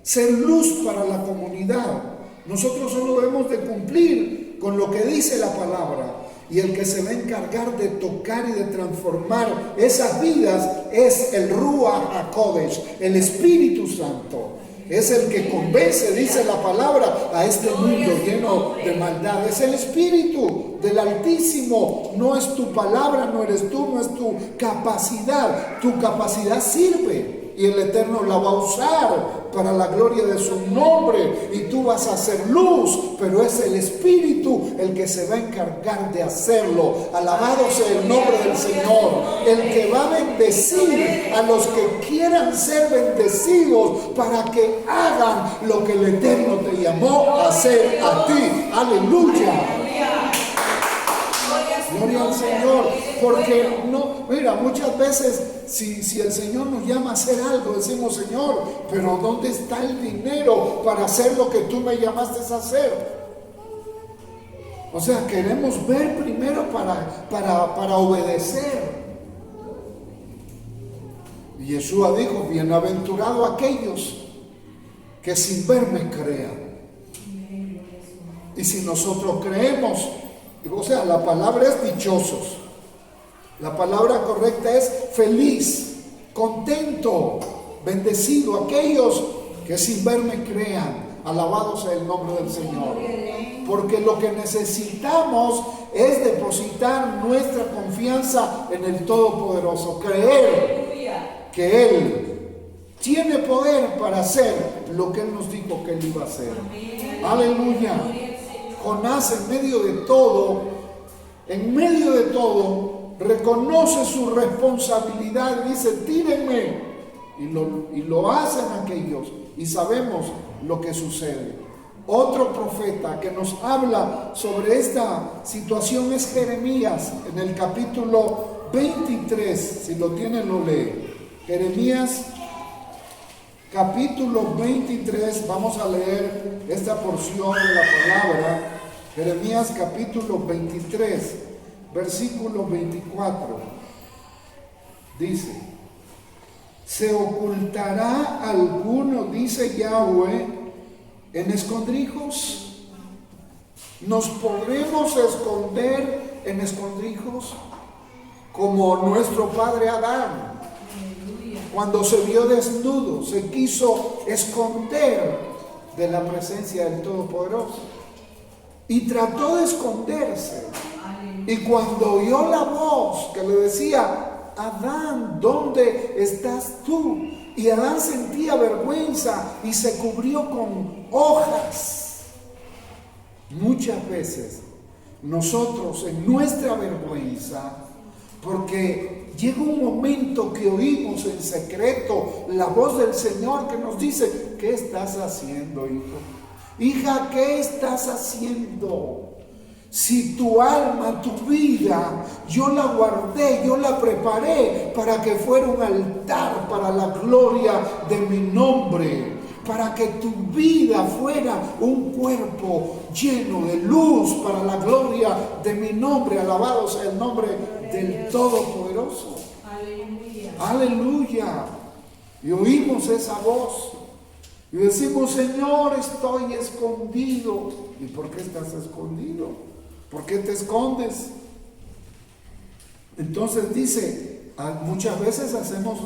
ser luz para la comunidad. Nosotros solo debemos de cumplir con lo que dice la palabra, y el que se va a encargar de tocar y de transformar esas vidas es el Ruach HaKodesh, el Espíritu Santo. Es el que convence, dice la palabra, a este mundo lleno de maldad. Es el Espíritu del Altísimo. No es tu palabra, no eres tú, no es tu capacidad. Tu capacidad sirve y el Eterno la va a usar para la gloria de su nombre, y tú vas a hacer luz, pero es el Espíritu el que se va a encargar de hacerlo. Alabado sea el nombre del Señor, el que va a bendecir a los que quieran ser bendecidos para que hagan lo que el Eterno te llamó a hacer a ti. Aleluya. Gloria al Señor, porque no, mira, muchas veces si el Señor nos llama a hacer algo, decimos: Señor, pero ¿dónde está el dinero para hacer lo que tú me llamaste a hacer? O sea, queremos ver primero para obedecer. Y Yeshua dijo, bienaventurado aquellos que sin verme crean. Y si nosotros creemos, o sea, la palabra es dichosos. La palabra correcta es feliz, contento, bendecido. Aquellos que sin verme crean. Alabado sea el nombre del Señor. Porque lo que necesitamos es depositar nuestra confianza en el Todopoderoso. Creer que Él tiene poder para hacer lo que Él nos dijo que Él iba a hacer. Aleluya. Jonás en medio de todo, reconoce su responsabilidad y dice, tírenme. Y lo hacen aquellos. Y sabemos lo que sucede. Otro profeta que nos habla sobre esta situación es Jeremías, en el capítulo 23, si lo tienen lo lee. Jeremías capítulo 23, vamos a leer esta porción de la palabra. Jeremías capítulo 23, versículo 24. Dice, ¿se ocultará alguno, dice Yahweh, en escondrijos? ¿Nos podremos esconder en escondrijos? Como nuestro padre Adán, cuando se vio desnudo, se quiso esconder de la presencia del Todopoderoso. Y trató de esconderse. Y cuando oyó la voz que le decía, Adán, ¿dónde estás tú? Y Adán sentía vergüenza y se cubrió con hojas. Muchas veces nosotros en nuestra vergüenza, porque llega un momento que oímos en secreto la voz del Señor que nos dice, ¿qué estás haciendo, hijo? Hija, ¿qué estás haciendo? Si tu alma, tu vida, yo la guardé, yo la preparé para que fuera un altar para la gloria de mi nombre, para que tu vida fuera un cuerpo lleno de luz para la gloria de mi nombre. Alabado sea el nombre del Todopoderoso. Aleluya. Aleluya. Y oímos esa voz y decimos, Señor, estoy escondido. ¿Y por qué estás escondido? ¿Por qué te escondes? Entonces dice, muchas veces hacemos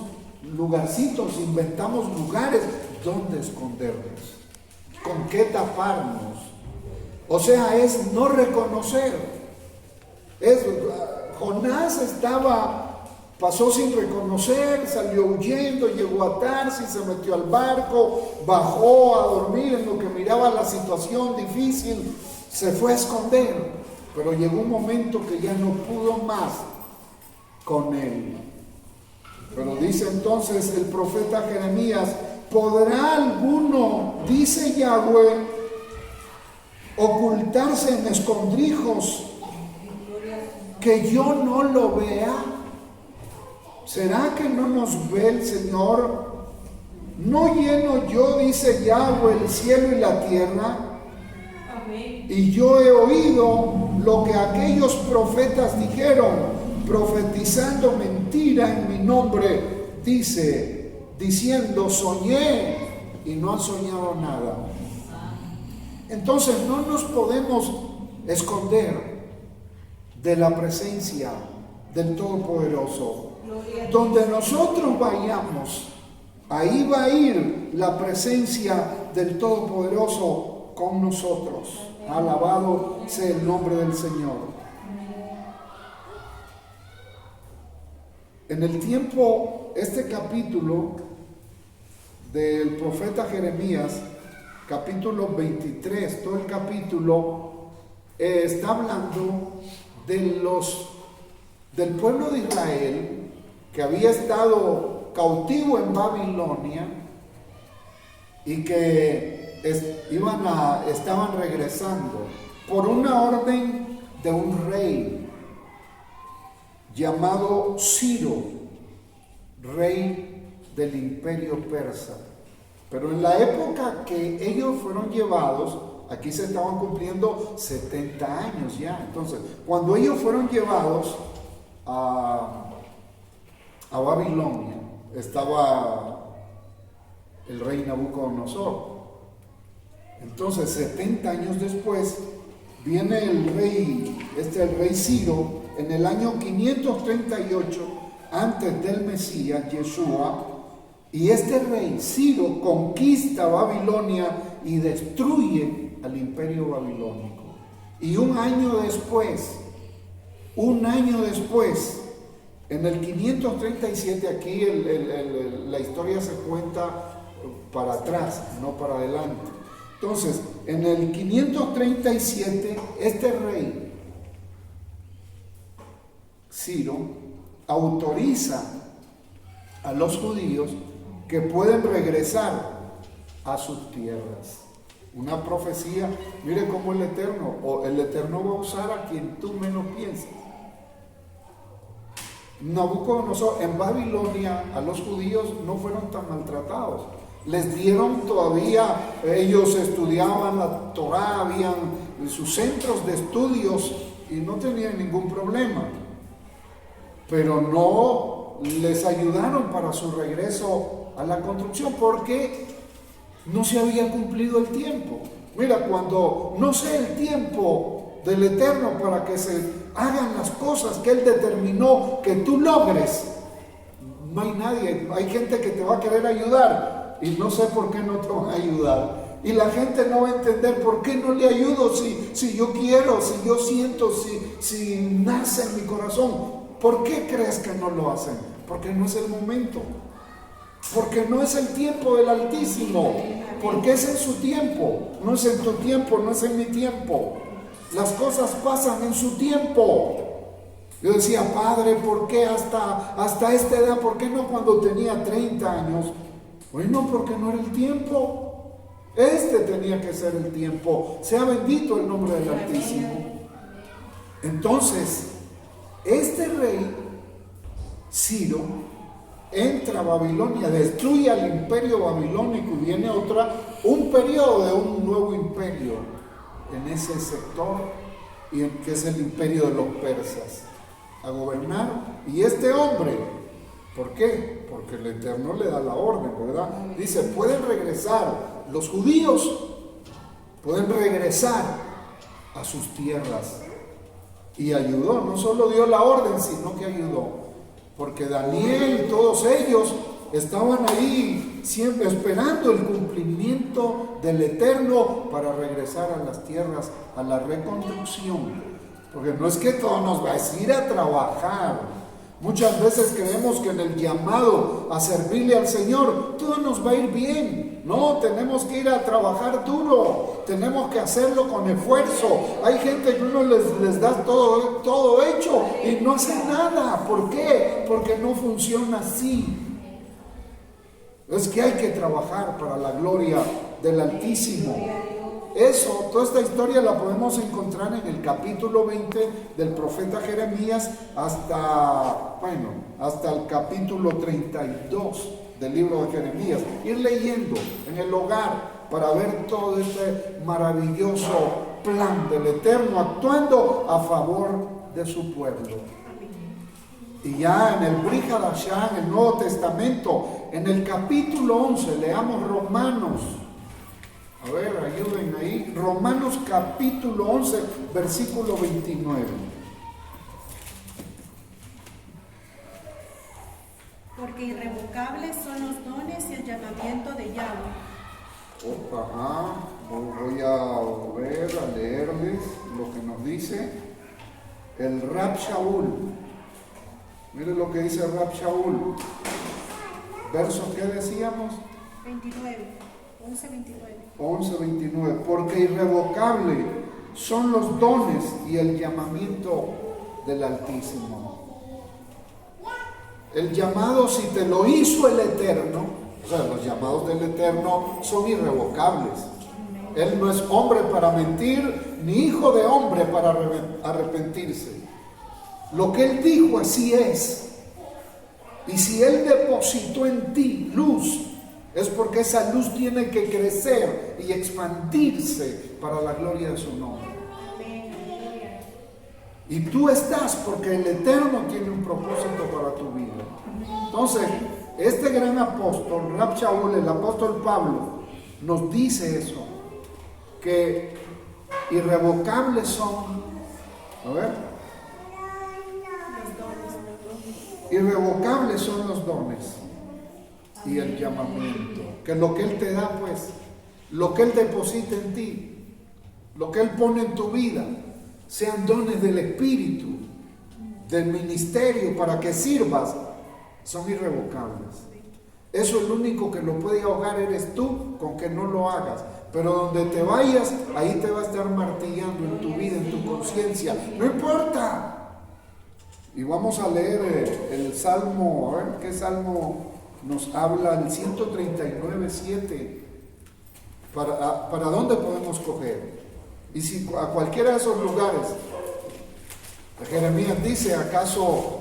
lugarcitos, inventamos lugares donde escondernos, con qué taparnos. O sea, es no reconocer. Jonás pasó sin reconocer, salió huyendo, llegó a Tarsis, se metió al barco, bajó a dormir en lo que miraba la situación difícil, se fue a esconder. Pero llegó un momento que ya no pudo más con él. Pero dice entonces el profeta Jeremías, ¿podrá alguno, dice Yahweh, ocultarse en escondrijos que yo no lo vea? ¿Será que no nos ve el Señor? ¿No lleno yo, dice Yahweh, el cielo y la tierra? Y yo he oído lo que aquellos profetas dijeron, profetizando mentira en mi nombre, diciendo, soñé y no han soñado nada. Entonces no nos podemos esconder de la presencia del Todopoderoso. Donde nosotros vayamos, ahí va a ir la presencia del Todopoderoso con nosotros. Alabado sea el nombre del Señor. En el tiempo, este capítulo del profeta Jeremías, capítulo 23, todo el capítulo está hablando del pueblo de Israel que había estado cautivo en Babilonia y que estaban regresando por una orden de un rey llamado Ciro, rey del imperio persa. Pero en la época que ellos fueron llevados, aquí se estaban cumpliendo 70 años ya. Entonces, cuando ellos fueron llevados a Babilonia, estaba el rey Nabucodonosor. Entonces, 70 años después, viene el rey Ciro, en el año 538, antes del Mesías, Yeshua, y este rey Ciro conquista Babilonia y destruye al imperio babilónico. Y un año después, en el 537, aquí la historia se cuenta para atrás, no para adelante. Entonces, en el 537, este rey, Ciro, autoriza a los judíos que pueden regresar a sus tierras. Una profecía, mire cómo el Eterno va a usar a quien tú menos piensas. Nabucodonosor, en Babilonia, a los judíos no fueron tan maltratados. Les dieron todavía, ellos estudiaban la Torá, habían sus centros de estudios y no tenían ningún problema. Pero no les ayudaron para su regreso a la construcción porque no se había cumplido el tiempo. Mira, cuando no sea el tiempo del Eterno para que se hagan las cosas que Él determinó que tú logres, no hay nadie, hay gente que te va a querer ayudar y no sé por qué no te van a ayudar. Y la gente no va a entender por qué no le ayudo si yo quiero, si yo siento, si nace en mi corazón. ¿Por qué crees que no lo hacen? Porque no es el momento. Porque no es el tiempo del Altísimo. Porque es en su tiempo. No es en tu tiempo, no es en mi tiempo. Las cosas pasan en su tiempo. Yo decía, Padre, ¿por qué hasta esta edad? ¿Por qué no cuando tenía 30 años? Bueno, porque no era el tiempo. Este tenía que ser el tiempo. Sea bendito el nombre del Altísimo. Entonces, este rey, Ciro, entra a Babilonia, destruye al imperio babilónico y viene un periodo de un nuevo imperio en ese sector, que es el imperio de los persas, a gobernar. Y este hombre, ¿por qué? Porque el Eterno le da la orden, ¿verdad? Dice, pueden regresar, los judíos pueden regresar a sus tierras. Y ayudó, no solo dio la orden, sino que ayudó. Porque Daniel y todos ellos estaban ahí siempre esperando el cumplimiento del Eterno para regresar a las tierras, a la reconstrucción. Porque no es que todo nos va a decir a trabajar. Muchas veces creemos que en el llamado a servirle al Señor todo nos va a ir bien. No, tenemos que ir a trabajar duro, tenemos que hacerlo con esfuerzo. Hay gente que uno les da todo hecho y no hacen nada. ¿Por qué? Porque no funciona así. Es que hay que trabajar para la gloria del Altísimo. Eso, toda esta historia la podemos encontrar en el capítulo 20 del profeta Jeremías hasta el capítulo 32 del libro de Jeremías. Ir leyendo en el hogar para ver todo este maravilloso plan del Eterno actuando a favor de su pueblo. Y ya en el Brit Hadashah, en el Nuevo Testamento, en el capítulo 11, leamos Romanos. A ver, ayuden ahí. Romanos capítulo 11, versículo 29. Porque irrevocables son los dones y el llamamiento de Yahweh. Voy a leerles lo que nos dice el Rab Shaul. Miren lo que dice el Rab Shaul. ¿Verso qué decíamos? 29. 11:29. 11:29. Porque irrevocable son los dones y el llamamiento del Altísimo. El llamado, si te lo hizo el Eterno, o sea, los llamados del Eterno son irrevocables. Él no es hombre para mentir, ni hijo de hombre para arrepentirse. Lo que Él dijo, así es. Y si Él depositó en ti luz, Es porque esa luz tiene que crecer y expandirse para la gloria de su nombre. Y tú estás porque el Eterno tiene un propósito para tu vida. Entonces, este gran apóstol, Rab Shaul, el apóstol Pablo, nos dice eso, que irrevocables son, a ver, irrevocables son los dones y el llamamiento, que lo que Él te da, pues, lo que Él deposita en ti, lo que Él pone en tu vida, sean dones del Espíritu, del ministerio, para que sirvas, son irrevocables. Eso es lo único que lo puede ahogar eres tú, con que no lo hagas. Pero donde te vayas, ahí te va a estar martillando en tu vida, en tu conciencia. No importa. Y vamos a leer el Salmo, a ver qué Salmo nos habla, el 139:7. ¿Para dónde podemos coger? Y si a cualquiera de esos lugares, Jeremías dice, ¿acaso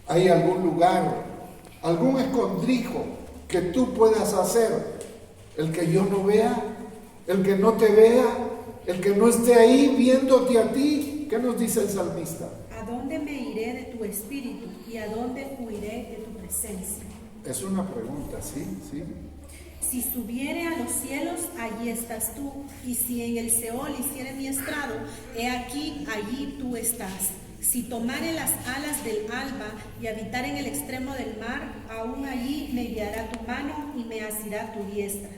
hay algún lugar, algún escondrijo que tú puedas hacer? El que yo no vea, el que no te vea, el que no esté ahí viéndote a ti. ¿Qué nos dice el salmista? ¿A dónde me iré de tu espíritu y a dónde huiré de tu presencia? Es una pregunta, sí. Si subiere a los cielos, allí estás tú, y si en el Seol hiciere mi estrado, he aquí, allí tú estás. Si tomare las alas del alba y habitar en el extremo del mar, aún allí me guiará tu mano y me asirá tu diestra.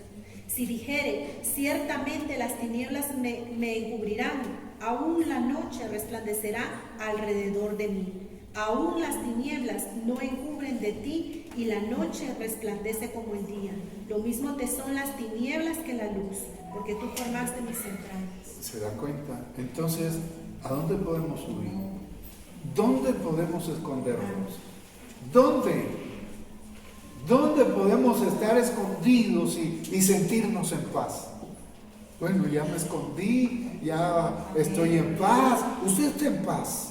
Si dijere, ciertamente las tinieblas me encubrirán, aún la noche resplandecerá alrededor de mí. Aún las tinieblas no encubren de ti y la noche resplandece como el día. Lo mismo te son las tinieblas que la luz, porque tú formaste mis entrañas. ¿Se da cuenta? Entonces, ¿a dónde podemos huir? ¿Dónde podemos escondernos? ¿Dónde podemos estar escondidos y sentirnos en paz? Bueno, ya me escondí, ya estoy en paz. Usted está en paz.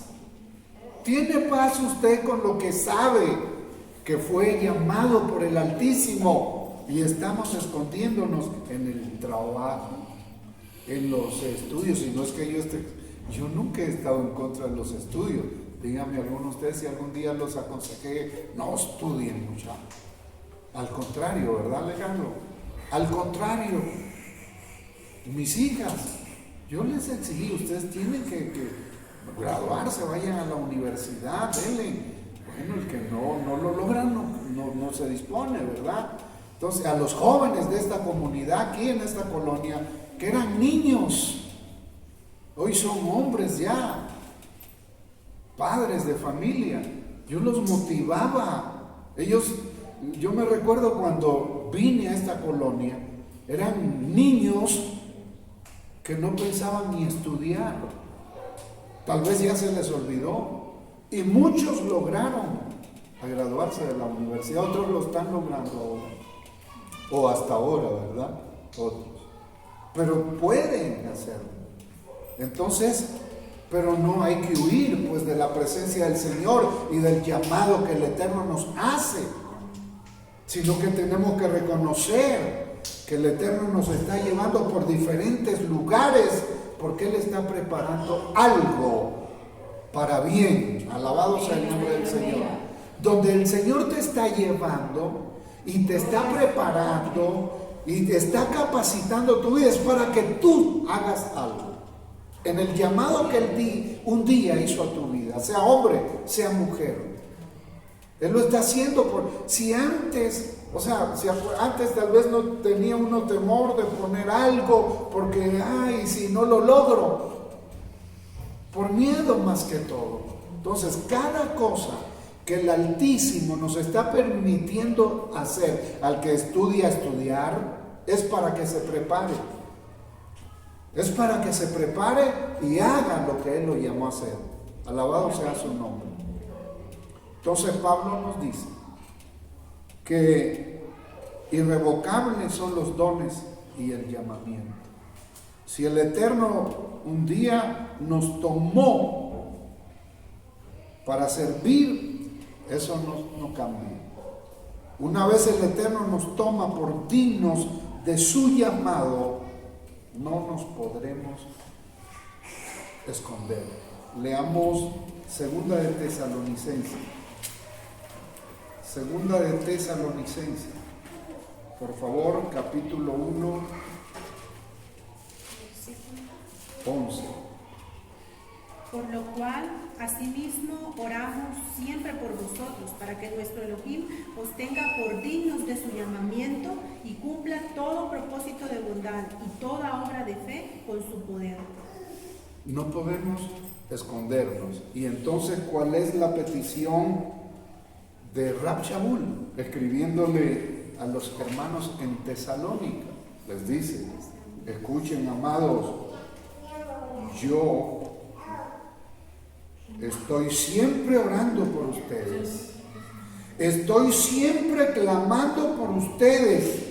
¿Tiene paz usted con lo que sabe que fue llamado por el Altísimo? Y estamos escondiéndonos en el trabajo, en los estudios. Y no es que yo nunca he estado en contra de los estudios. Díganme algunos de ustedes si algún día los aconsejé, no estudien mucho. Al contrario, ¿verdad, Alejandro? Al contrario, mis hijas, yo les exigí, ustedes tienen que graduarse, vayan a la universidad, denle. Bueno, el que no lo logra no se dispone, ¿verdad? Entonces, a los jóvenes de esta comunidad, aquí en esta colonia, que eran niños, hoy son hombres ya, padres de familia, yo los motivaba. Yo me recuerdo cuando vine a esta colonia, eran niños que no pensaban ni estudiar. Tal vez ya se les olvidó. Y muchos lograron graduarse de la universidad, otros lo están logrando ahora. O hasta ahora, ¿verdad? Otros. Pero pueden hacerlo. Entonces, pero no hay que huir pues de la presencia del Señor y del llamado que el Eterno nos hace, sino que tenemos que reconocer que el Eterno nos está llevando por diferentes lugares porque Él está preparando algo para bien. Alabado sea el nombre del Señor. Donde el Señor te está llevando y te está preparando y te está capacitando tu vida es para que tú hagas algo. En el llamado que Él un día hizo a tu vida, sea hombre, sea mujer. Él lo está haciendo si antes tal vez no tenía uno temor de poner algo, porque, si no lo logro, por miedo más que todo. Entonces, cada cosa que el Altísimo nos está permitiendo hacer al que estudia estudiar, es para que se prepare. Es para que se prepare y haga lo que Él lo llamó a hacer. Alabado sea su nombre. Entonces Pablo nos dice que irrevocables son los dones y el llamamiento. Si el Eterno un día nos tomó para servir, eso no cambia. Una vez el Eterno nos toma por dignos de su llamado, no nos podremos esconder. Leamos Segunda de Tesalonicenses. Segunda de Tesalonicenses. Por favor, capítulo 1, 11. Por lo cual, asimismo, oramos siempre por vosotros, para que nuestro Elohim os tenga por dignos de su llamamiento y cumpla todo propósito de bondad y toda obra de fe con su poder. No podemos escondernos. Y entonces, ¿cuál es la petición de Rab Shaul, escribiéndole a los hermanos en Tesalónica? Les dice: escuchen, amados, yo estoy siempre orando por ustedes, estoy siempre clamando por ustedes,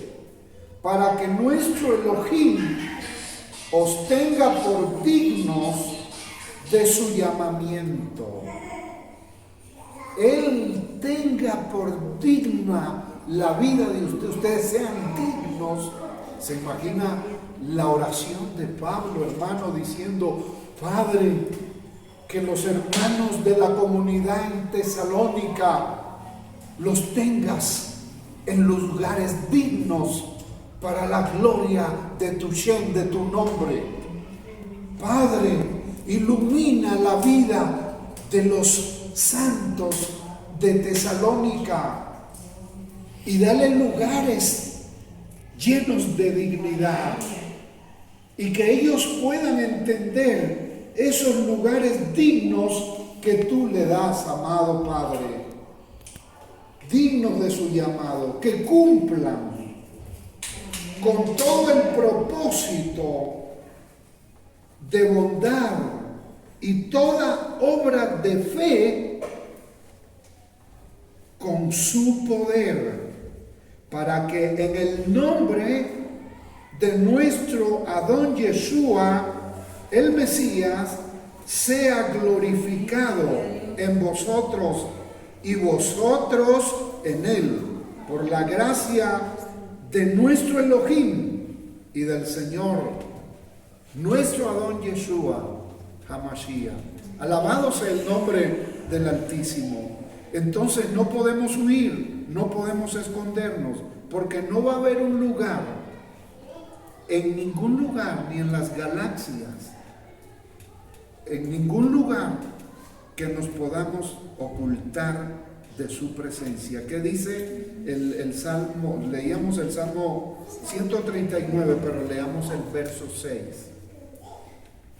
para que nuestro Elohim os tenga por dignos de su llamamiento. Él tenga por digna la vida de ustedes, ustedes sean dignos. ¿Se imagina la oración de Pablo, hermano, diciendo: Padre, que los hermanos de la comunidad en Tesalónica los tengas en los lugares dignos para la gloria de tu Shem, de tu nombre? Padre, ilumina la vida de los santos de Tesalónica y dale lugares llenos de dignidad, y que ellos puedan entender esos lugares dignos que tú le das, amado Padre, dignos de su llamado, que cumplan con todo el propósito de bondad y toda obra de fe con su poder, para que en el nombre de nuestro Adón Yeshua, el Mesías, sea glorificado en vosotros y vosotros en él, por la gracia de nuestro Elohim y del Señor, nuestro Adón Yeshua HaMashiach. Alabado sea el nombre del Altísimo. Entonces no podemos huir, no podemos escondernos, porque no va a haber un lugar, en ningún lugar, ni en las galaxias, en ningún lugar que nos podamos ocultar de su presencia. ¿Qué dice el Salmo? Leíamos el Salmo 139, pero leamos el verso 6.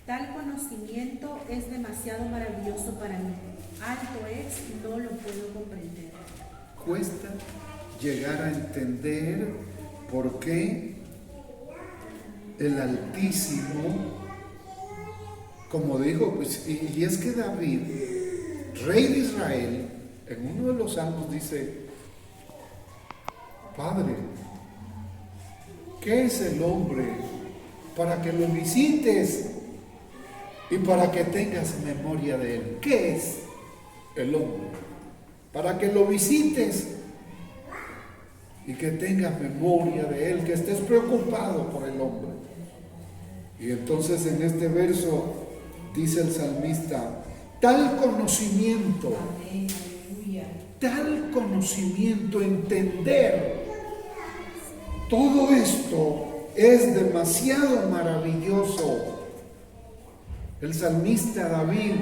Tal conocimiento es demasiado maravilloso para mí. Alto es y no lo puedo comprender. Cuesta llegar a entender por qué el Altísimo, como dijo, pues, y es que David, rey de Israel, en uno de los salmos dice: Padre, ¿qué es el hombre para que lo visites y para que tengas memoria de él? ¿Qué es el hombre para que lo visites y que tengas memoria de él, que estés preocupado por el hombre? Y entonces en este verso dice el salmista: tal conocimiento, entender todo esto es demasiado maravilloso. El salmista David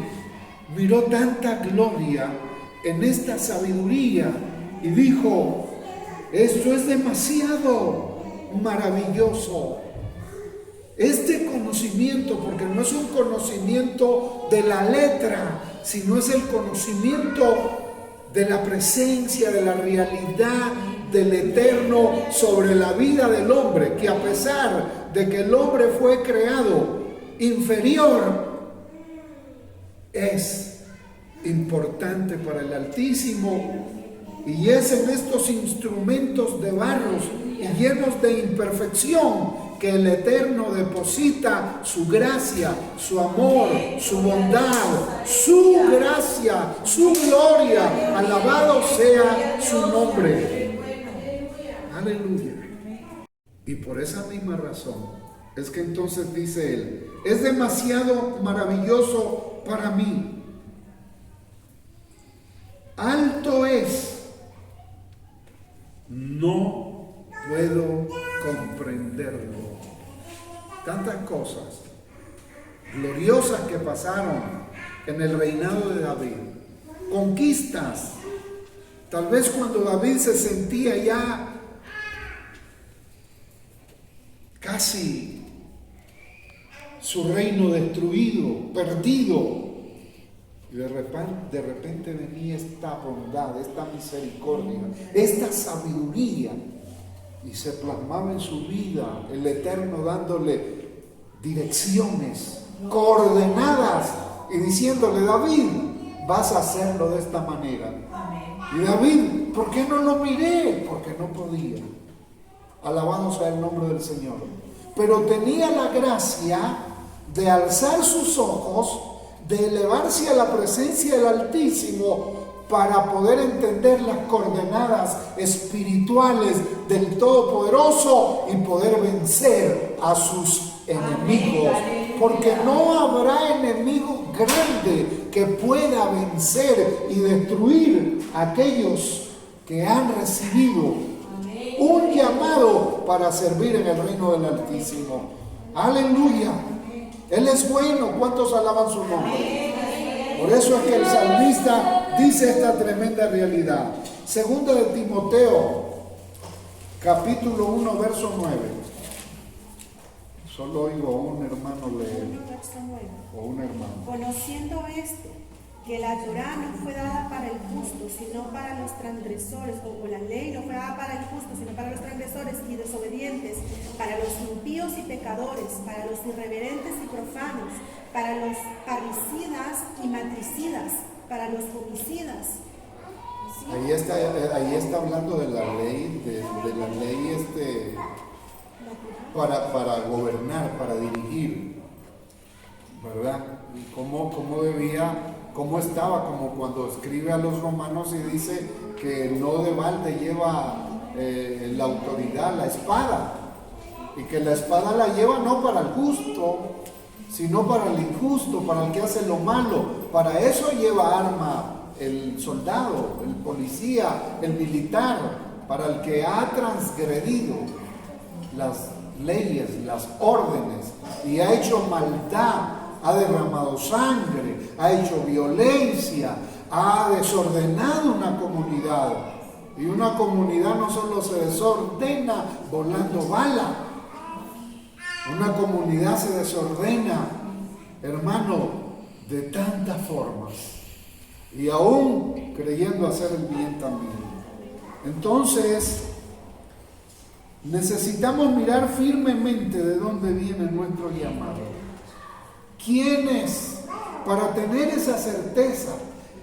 miró tanta gloria en esta sabiduría y dijo: esto es demasiado maravilloso. Este conocimiento, porque no es un conocimiento de la letra, sino es el conocimiento de la presencia, de la realidad del Eterno sobre la vida del hombre, que a pesar de que el hombre fue creado inferior, es importante para el Altísimo, y es en estos instrumentos de barros y llenos de imperfección que el Eterno deposita su gracia, su amor, su bondad, su gracia, su gloria. Alabado sea su nombre. Aleluya. Y por esa misma razón es que entonces dice él, es demasiado maravilloso para mí. Alto es. No puedo comprenderlo. Tantas cosas gloriosas que pasaron en el reinado de David. Conquistas. Tal vez cuando David se sentía ya casi su reino destruido, perdido. Y de repente venía esta bondad, esta misericordia, esta sabiduría, y se plasmaba en su vida el Eterno dándole direcciones, coordenadas, y diciéndole: David, vas a hacerlo de esta manera. Y David, ¿por qué no lo miré? Porque no podía. Alabado sea el nombre del Señor. Pero tenía la gracia de alzar sus ojos, de elevarse a la presencia del Altísimo para poder entender las coordenadas espirituales del Todopoderoso y poder vencer a sus enemigos. Porque no habrá enemigo grande que pueda vencer y destruir a aquellos que han recibido un llamado para servir en el reino del Altísimo. Aleluya. Él es bueno. ¿Cuántos alaban su nombre? Por eso es que el salmista dice esta tremenda realidad. Segunda de Timoteo, capítulo 1, verso 9. Solo oigo a un hermano leer. O un hermano. Conociendo esto, que la Torá no fue dada para el justo, sino para los transgresores, como la ley no fue dada para el justo, sino para los transgresores y desobedientes, para los impíos y pecadores, para los irreverentes y profanos, para los parricidas y matricidas, para los homicidas. ¿Sí? Ahí está hablando de la ley, de la ley para gobernar, para dirigir, ¿verdad? Y cómo estaba, como cuando escribe a los romanos y dice que no de balde lleva la autoridad, la espada, y que la espada la lleva no para el justo, sino para el injusto, para el que hace lo malo. Para eso lleva arma el soldado, el policía, el militar, para el que ha transgredido las leyes, las órdenes, y ha hecho maldad, ha derramado sangre, ha hecho violencia, ha desordenado una comunidad. Y una comunidad no solo se desordena volando bala, una comunidad se desordena, hermano, de tantas formas, y aún creyendo hacer el bien también. Entonces, necesitamos mirar firmemente de dónde viene nuestro llamado. ¿Quién es? Para tener esa certeza,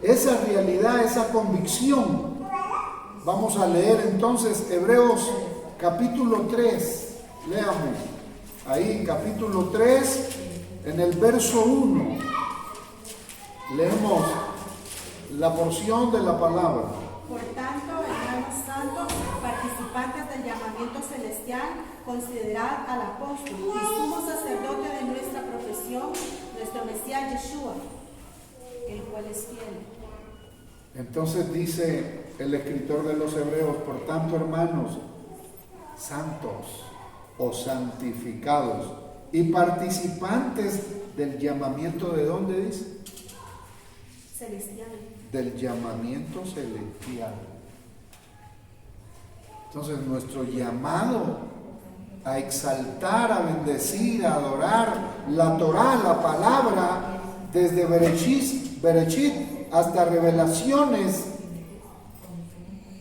esa realidad, esa convicción. Vamos a leer entonces Hebreos capítulo 3. Leamos. Ahí, capítulo 3, en el verso 1. Leemos la porción de la palabra. Por tanto, hermanos santos, participantes del llamamiento celestial, considerad al apóstol y sumo sacerdote de nuestra profesión, nuestro Mesías Yeshua, el cual es fiel. Entonces dice el escritor de los Hebreos: por tanto, hermanos santos o santificados y participantes del llamamiento, ¿de dónde dice? Celestial. Del llamamiento celestial. Entonces, nuestro llamado a exaltar, a bendecir, a adorar la Torá, la palabra, desde Bereshit hasta Revelaciones,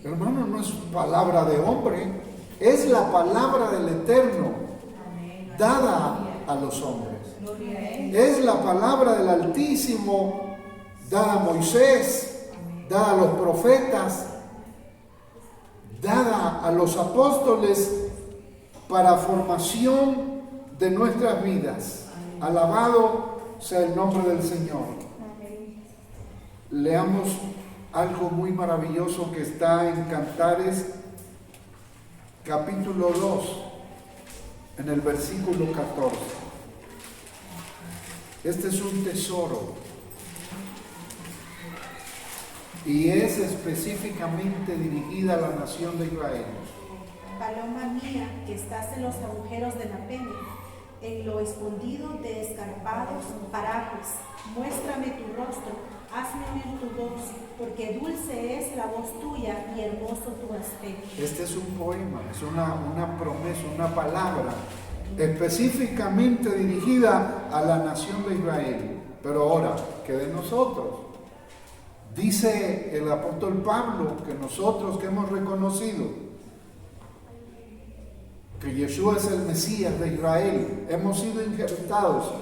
hermano, no es palabra de hombre, es la palabra del Eterno dada a los hombres. Es la palabra del Altísimo dada a Moisés, dada a los profetas, dada a los apóstoles para formación de nuestras vidas. Alabado sea el nombre del Señor. Leamos algo muy maravilloso que está en Cantares, capítulo 2, en el versículo 14. Este es un tesoro y es específicamente dirigida a la nación de Israel. Paloma mía, que estás en los agujeros de la pena, en lo escondido de escarpados parajes, muéstrame tu rostro, hazme oír tu voz, porque dulce es la voz tuya y hermoso tu aspecto. Este es un poema, es una promesa, una palabra específicamente dirigida a la nación de Israel. Pero ahora, ¿qué de nosotros? Dice el apóstol Pablo que nosotros que hemos reconocido que Yeshua es el Mesías de Israel, hemos sido injertados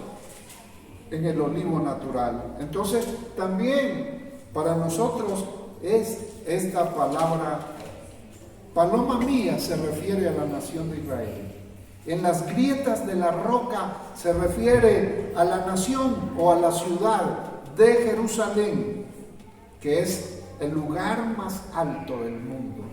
en el olivo natural. Entonces también para nosotros es esta palabra, paloma mía, se refiere a la nación de Israel. En las grietas de la roca se refiere a la nación o a la ciudad de Jerusalén, que es el lugar más alto del mundo.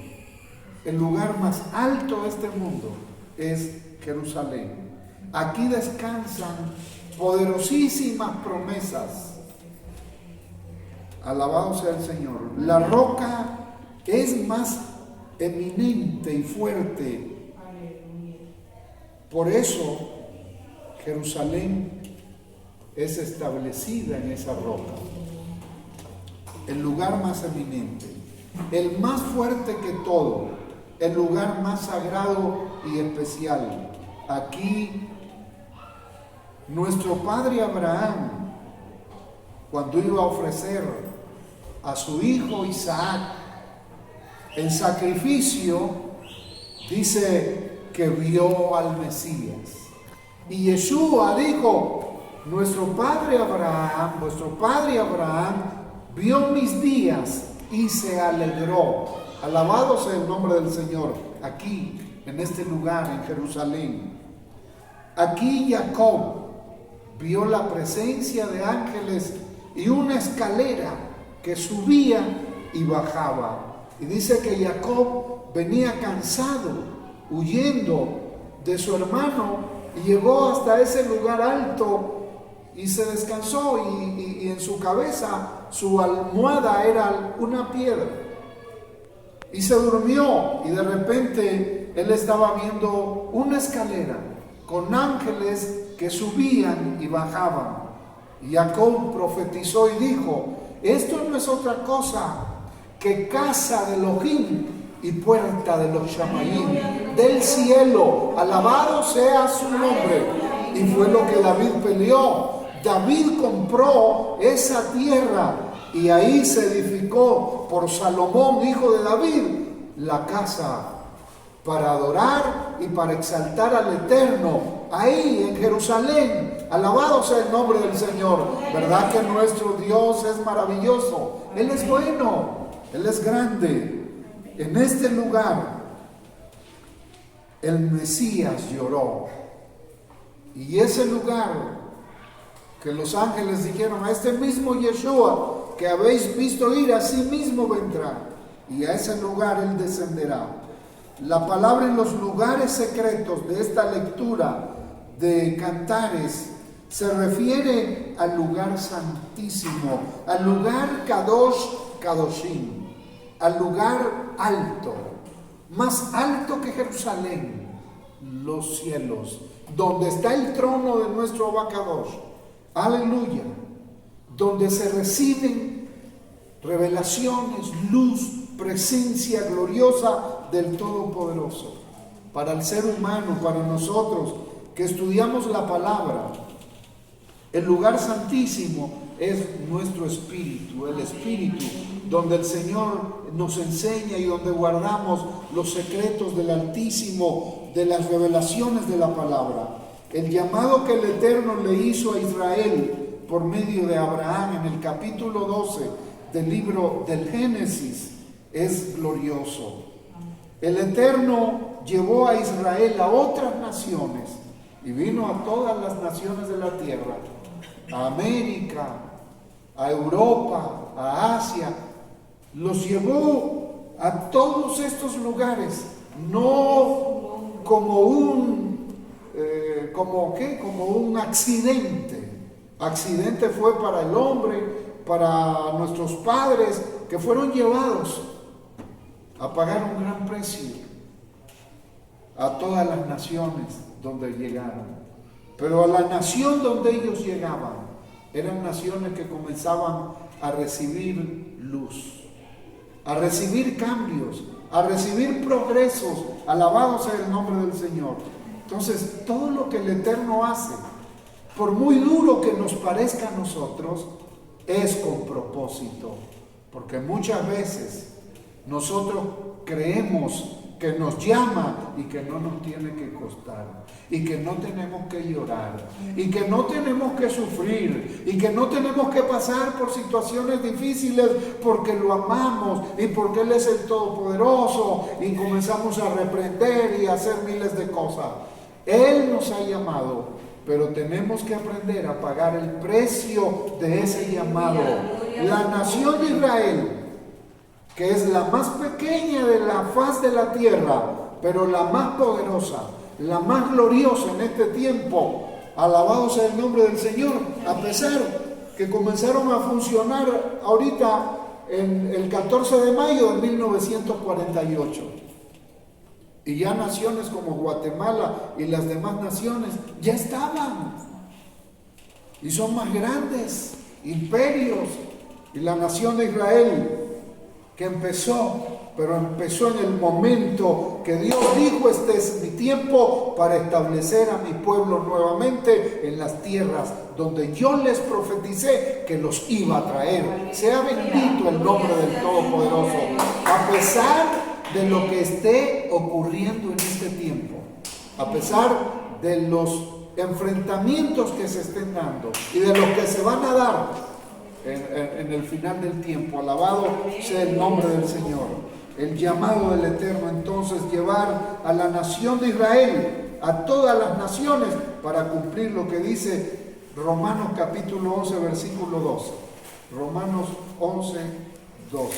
El lugar más alto de este mundo es Jerusalén. Aquí descansan poderosísimas promesas. Alabado sea el Señor. La roca es más eminente y fuerte. Por eso Jerusalén es establecida en esa roca. El lugar más eminente, el más fuerte que todo, el lugar más sagrado y especial. Aquí nuestro padre Abraham, cuando iba a ofrecer a su hijo Isaac en sacrificio, dice que vio al Mesías. Y Yeshua dijo, nuestro padre Abraham vio mis días y se alegró. Alabado sea el nombre del Señor. Aquí, en este lugar, en Jerusalén. Aquí Jacob vio la presencia de ángeles y una escalera que subía y bajaba. Y dice que Jacob venía cansado, huyendo de su hermano, y llegó hasta ese lugar alto y se descansó, y en su cabeza, su almohada era una piedra. Y se durmió, y de repente él estaba viendo una escalera con ángeles que subían y bajaban. Y Jacob profetizó y dijo, esto no es otra cosa que casa de Elohim y puerta de los Shamayim, del cielo. Alabado sea su nombre. Y fue lo que David peleó. David compró esa tierra y ahí se edificó por Salomón, hijo de David, la casa para adorar y para exaltar al Eterno, ahí en Jerusalén. Alabado sea el nombre del Señor. ¿Verdad que nuestro Dios es maravilloso? Él es bueno, Él es grande. En este lugar, el Mesías lloró. Y ese lugar que los ángeles dijeron, a este mismo Yeshua que habéis visto ir, así mismo vendrá. Y a ese lugar Él descenderá. La palabra en los lugares secretos de esta lectura de Cantares se refiere al lugar santísimo, al lugar Kadosh Kadoshim, al lugar alto, más alto que Jerusalén, los cielos, donde está el trono de nuestro Abacadosh. Aleluya, donde se reciben revelaciones, luz, presencia gloriosa del Todopoderoso. Para el ser humano, para nosotros que estudiamos la palabra, el lugar santísimo es nuestro espíritu, el espíritu donde el Señor nos enseña y donde guardamos los secretos del Altísimo, de las revelaciones de la palabra. El llamado que el Eterno le hizo a Israel por medio de Abraham en el capítulo 12 del libro del Génesis es glorioso. El Eterno llevó a Israel a otras naciones y vino a todas las naciones de la tierra, a América, a Europa, a Asia. Los llevó a todos estos lugares no como como un accidente. Accidente fue para el hombre, para nuestros padres, que fueron llevados a pagar un gran precio a todas las naciones donde llegaron. Pero a la nación donde ellos llegaban, eran naciones que comenzaban a recibir luz, a recibir cambios, a recibir progresos. Alabado sea el nombre del Señor. Entonces, todo lo que el Eterno hace, por muy duro que nos parezca a nosotros, es con propósito. Porque muchas veces nosotros creemos que nos llama y que no nos tiene que costar, y que no tenemos que llorar, y que no tenemos que sufrir, y que no tenemos que pasar por situaciones difíciles porque lo amamos y porque Él es el Todopoderoso, y comenzamos a reprender y a hacer miles de cosas. Él nos ha llamado, pero tenemos que aprender a pagar el precio de ese llamado. La nación de Israel, que es la más pequeña de la faz de la tierra, pero la más poderosa, la más gloriosa en este tiempo, alabado sea el nombre del Señor, a pesar que comenzaron a funcionar ahorita en el 14 de mayo de 1948. Y ya naciones como Guatemala y las demás naciones ya estaban, y son más grandes imperios. Y la nación de Israel, que empezó, pero empezó en el momento que Dios dijo: este es mi tiempo para establecer a mi pueblo nuevamente en las tierras donde yo les profeticé que los iba a traer. Sea bendito el nombre del Todopoderoso. A pesar de lo que esté ocurriendo en este tiempo, a pesar de los enfrentamientos que se estén dando y de los que se van a dar en el final del tiempo, alabado sea el nombre del Señor. El llamado del Eterno, entonces, llevar a la nación de Israel, a todas las naciones, para cumplir lo que dice Romanos capítulo 11, versículo 2. Romanos 11, 2.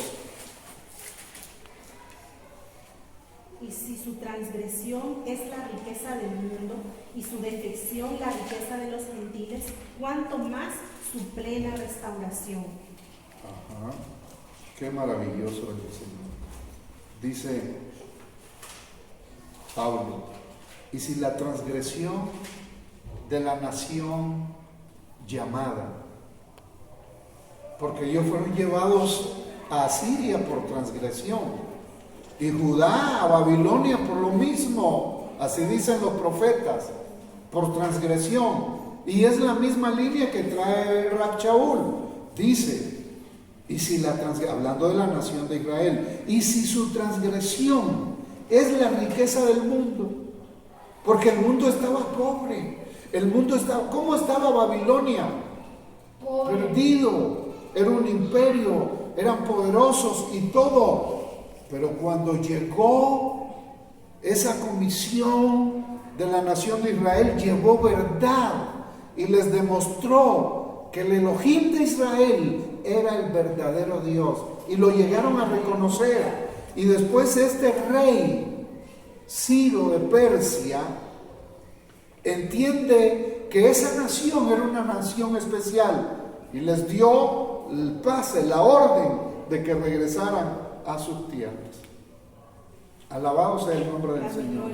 Y si su transgresión es la riqueza del mundo y su defección la riqueza de los gentiles, ¿cuánto más su plena restauración? Ajá. Qué maravilloso es el Señor. Dice Pablo: y si la transgresión de la nación llamada, porque ellos fueron llevados a Asiria por transgresión, y Judá a Babilonia por lo mismo, así dicen los profetas, por transgresión. Y es la misma línea que trae Rab Shaul. Dice: y si la hablando de la nación de Israel, y si su transgresión es la riqueza del mundo, porque el mundo estaba pobre, el mundo estaba, ¿cómo estaba Babilonia? Pobre. Perdido, era un imperio, eran poderosos y todo. Pero cuando llegó esa comisión de la nación de Israel, llevó verdad y les demostró que el Elohim de Israel era el verdadero Dios, y lo llegaron a reconocer. Y después este rey Ciro de Persia entiende que esa nación era una nación especial y les dio el pase, la orden de que regresaran a sus tierras. Alabado sea el nombre del Señor.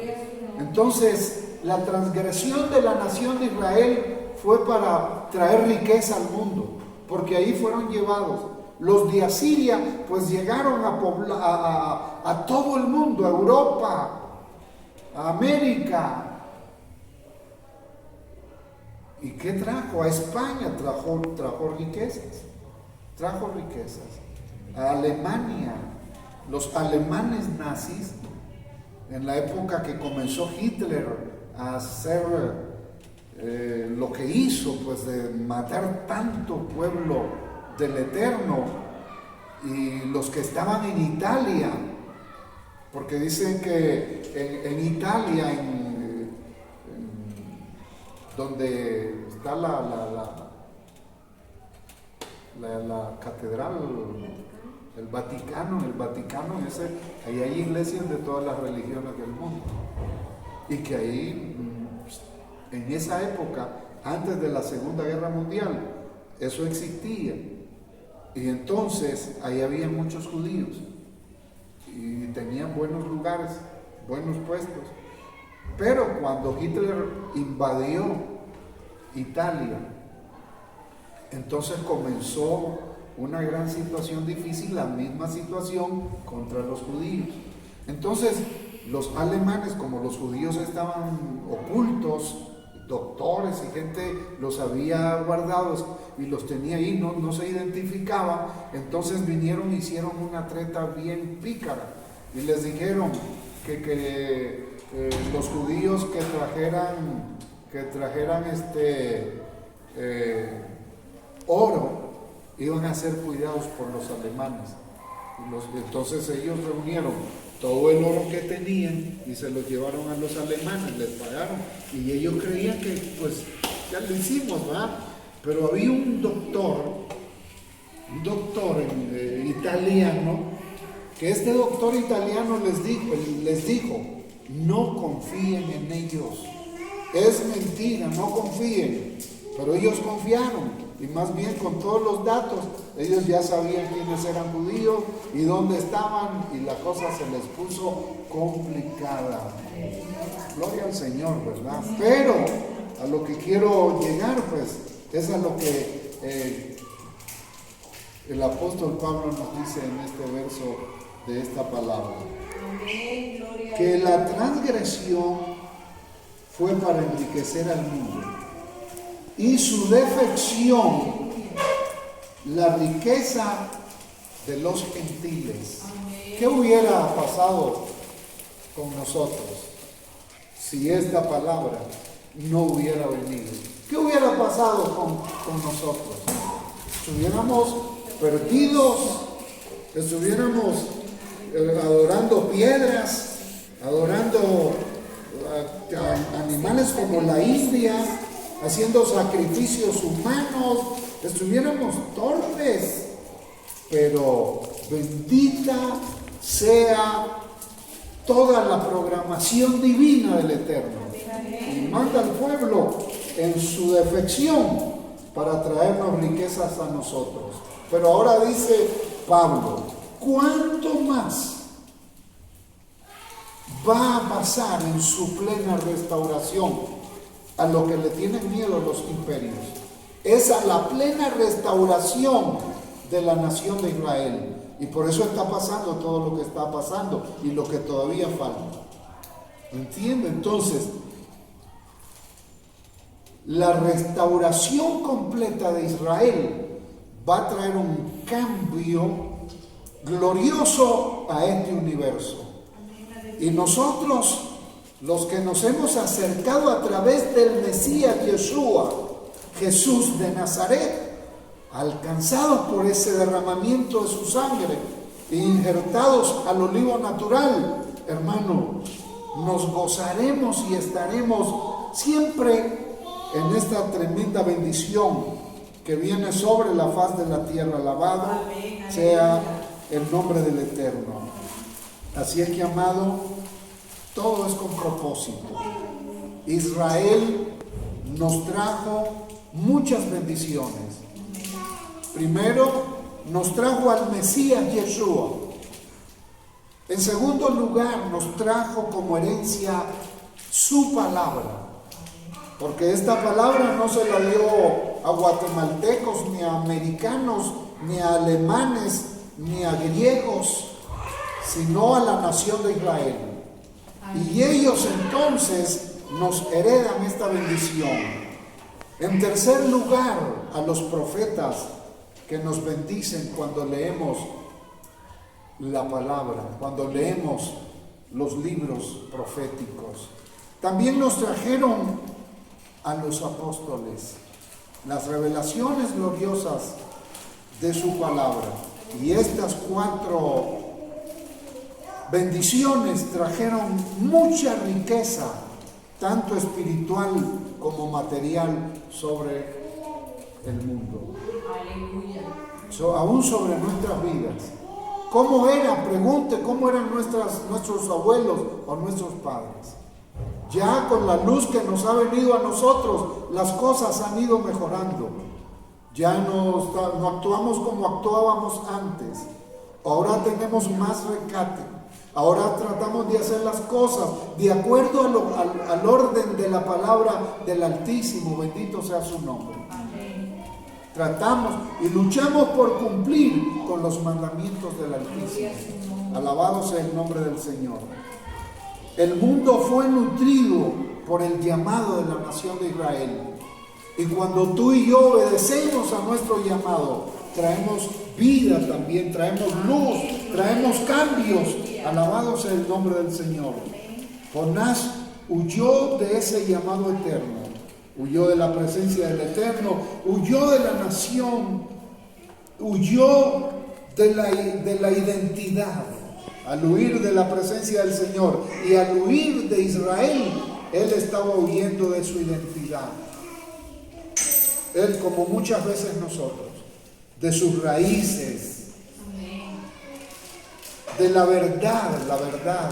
Entonces, la transgresión de la nación de Israel fue para traer riqueza al mundo, porque ahí fueron llevados. Los de Asiria pues llegaron a todo el mundo, a Europa, a América. ¿Y qué trajo? A España trajo riquezas. Trajo riquezas. A Alemania, los alemanes nazis, en la época que comenzó Hitler a hacer lo que hizo, pues de matar tanto pueblo del Eterno, y los que estaban en Italia, porque dicen que en Italia, donde está la catedral, El Vaticano ahí hay iglesias de todas las religiones del mundo. Y que ahí, en esa época, antes de la Segunda Guerra Mundial, eso existía. Y entonces ahí había muchos judíos y tenían buenos lugares, buenos puestos. Pero cuando Hitler invadió Italia, entonces comenzó una gran situación difícil, la misma situación contra los judíos. Entonces los alemanes, como los judíos estaban ocultos, doctores y gente los había guardados y los tenía ahí, no se identificaba, entonces vinieron y hicieron una treta bien pícara y les dijeron que los judíos que trajeran oro iban a ser cuidados por los alemanes. Entonces ellos reunieron todo el oro que tenían y se lo llevaron a los alemanes, les pagaron y ellos creían que pues ya lo hicimos, ¿verdad? Pero había un doctor italiano, que este doctor italiano les dijo, no confíen en ellos, es mentira, no confíen. Pero ellos confiaron y más bien con todos los datos, ellos ya sabían quiénes eran judíos y dónde estaban y la cosa se les puso complicada. Gloria al Señor, ¿verdad? Pero a lo que quiero llegar pues es a lo que el apóstol Pablo nos dice en este verso de esta palabra. Que la transgresión fue para enriquecer al mundo y su defección la riqueza de los gentiles. ¿Qué hubiera pasado con nosotros si esta palabra no hubiera venido? ¿Qué hubiera pasado con nosotros? Estuviéramos perdidos, estuviéramos adorando piedras, adorando animales como la India, haciendo sacrificios humanos, estuviéramos torpes, pero bendita sea toda la programación divina del Eterno. Y manda al pueblo en su defección para traernos riquezas a nosotros. Pero ahora dice Pablo, ¿cuánto más va a pasar en su plena restauración a lo que le tienen miedo los imperios? Es a la plena restauración de la nación de Israel. Y por eso está pasando todo lo que está pasando y lo que todavía falta. ¿Entiende? Entonces, la restauración completa de Israel va a traer un cambio glorioso a este universo. Y nosotros, los que nos hemos acercado a través del Mesías Yeshua, Jesús de Nazaret, alcanzados por ese derramamiento de su sangre e injertados al olivo natural, hermano, nos gozaremos y estaremos siempre en esta tremenda bendición que viene sobre la faz de la tierra. Alabado sea el nombre del Eterno. Así es que, amado, todo es con propósito. Israel nos trajo muchas bendiciones. Primero, nos trajo al Mesías Yeshua. En segundo lugar, nos trajo como herencia su palabra. Porque esta palabra no se la dio a guatemaltecos, ni a americanos, ni a alemanes, ni a griegos, sino a la nación de Israel. Y ellos entonces nos heredan esta bendición. En tercer lugar, a los profetas que nos bendicen cuando leemos la palabra, cuando leemos los libros proféticos. También nos trajeron a los apóstoles las revelaciones gloriosas de su palabra. Y estas 4 bendiciones trajeron mucha riqueza, tanto espiritual como material, sobre el mundo. Aleluya. Aún sobre nuestras vidas. ¿Cómo era? Pregunte, ¿cómo eran nuestros abuelos o nuestros padres? Ya con la luz que nos ha venido a nosotros, las cosas han ido mejorando. Ya no actuamos como actuábamos antes. Ahora tenemos más recate. Ahora tratamos de hacer las cosas de acuerdo al orden de la palabra del Altísimo. Bendito sea su nombre. Tratamos y luchamos por cumplir con los mandamientos del Altísimo. Alabado sea el nombre del Señor. El mundo fue nutrido por el llamado de la nación de Israel. Y cuando tú y yo obedecemos a nuestro llamado, traemos vida también, traemos luz, traemos cambios. Alabado sea el nombre del Señor. Jonás huyó de ese llamado eterno, huyó de la presencia del Eterno, huyó de la nación, huyó de la identidad. Al huir de la presencia del Señor y al huir de Israel, él estaba huyendo de su identidad. Él, como muchas veces nosotros, de sus raíces, de la verdad.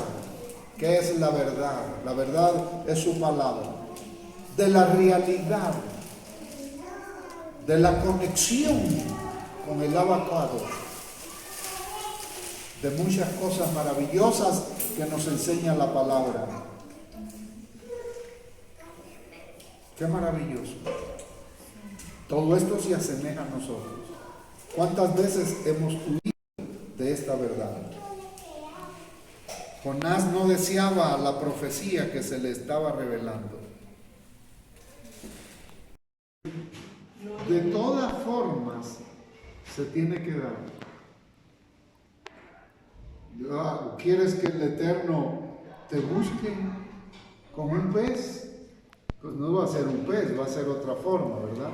¿Qué es la verdad? La verdad es su palabra. De la realidad, de la conexión con el abacado, de muchas cosas maravillosas que nos enseña la palabra. Qué maravilloso. Todo esto se asemeja a nosotros. ¿Cuántas veces hemos huido de esta verdad? Jonás no deseaba la profecía que se le estaba revelando. De todas formas, se tiene que dar. ¿Quieres que el Eterno te busque con un pez? Pues no va a ser un pez, va a ser otra forma, ¿verdad?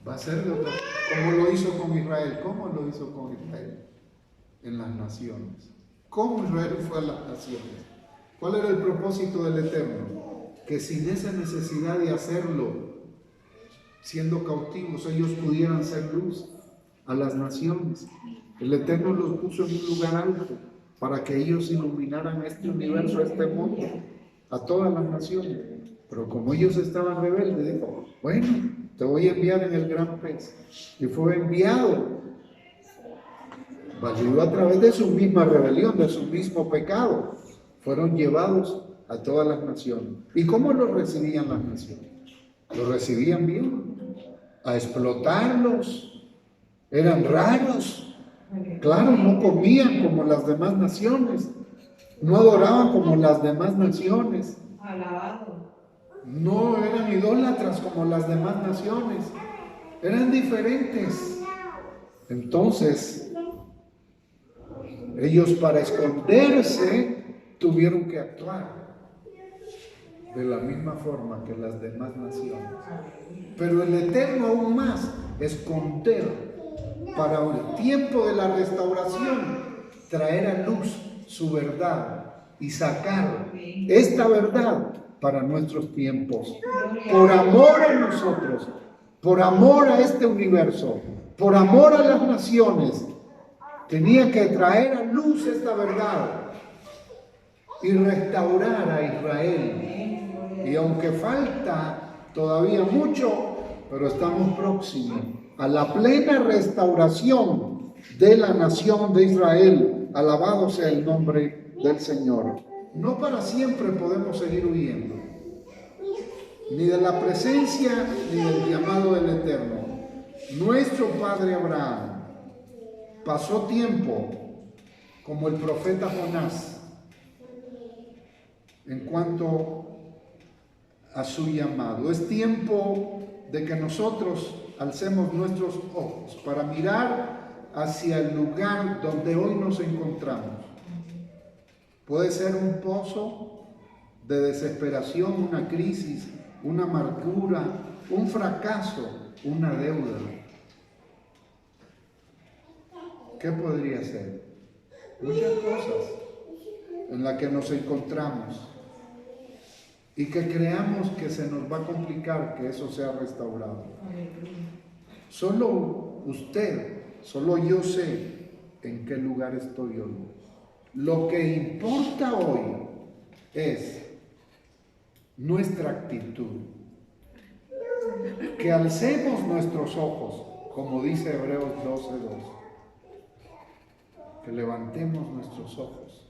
Va a ser de otra, como lo hizo con Israel. ¿Cómo lo hizo con Israel? En las naciones. ¿Cómo Israel fue a las naciones? ¿Cuál era el propósito del Eterno? Que sin esa necesidad de hacerlo, siendo cautivos, ellos pudieran ser luz a las naciones. El Eterno los puso en un lugar alto para que ellos iluminaran este universo, este mundo, a todas las naciones. Pero como ellos estaban rebeldes, dijo, bueno, te voy a enviar en el gran pez. Y fue enviado, válido a través de su misma rebelión, de su mismo pecado. Fueron llevados a todas las naciones. ¿Y cómo los recibían las naciones? Los recibían bien, a explotarlos. Eran raros. Claro, no comían como las demás naciones, no adoraban como las demás naciones, no eran idólatras como las demás naciones, eran diferentes. Entonces, ellos para esconderse tuvieron que actuar de la misma forma que las demás naciones. Pero el Eterno aún más, esconder para el tiempo de la restauración, traer a luz su verdad y sacar esta verdad para nuestros tiempos. Por amor a nosotros, por amor a este universo, por amor a las naciones, tenía que traer a luz esta verdad y restaurar a Israel. Y aunque falta todavía mucho, pero estamos próximos a la plena restauración de la nación de Israel. Alabado sea el nombre del Señor. No para siempre podemos seguir huyendo, ni de la presencia ni del llamado del Eterno. Nuestro padre Abraham pasó tiempo como el profeta Jonás en cuanto a su llamado. Es tiempo de que nosotros alcemos nuestros ojos para mirar hacia el lugar donde hoy nos encontramos. Puede ser un pozo de desesperación, una crisis, una amargura, un fracaso, una deuda. ¿Qué podría ser? Muchas cosas en las que nos encontramos y que creamos que se nos va a complicar que eso sea restaurado. Solo usted, solo yo sé en qué lugar estoy hoy. Lo que importa hoy es nuestra actitud. Que alcemos nuestros ojos, como dice Hebreos 12:2. Que levantemos nuestros ojos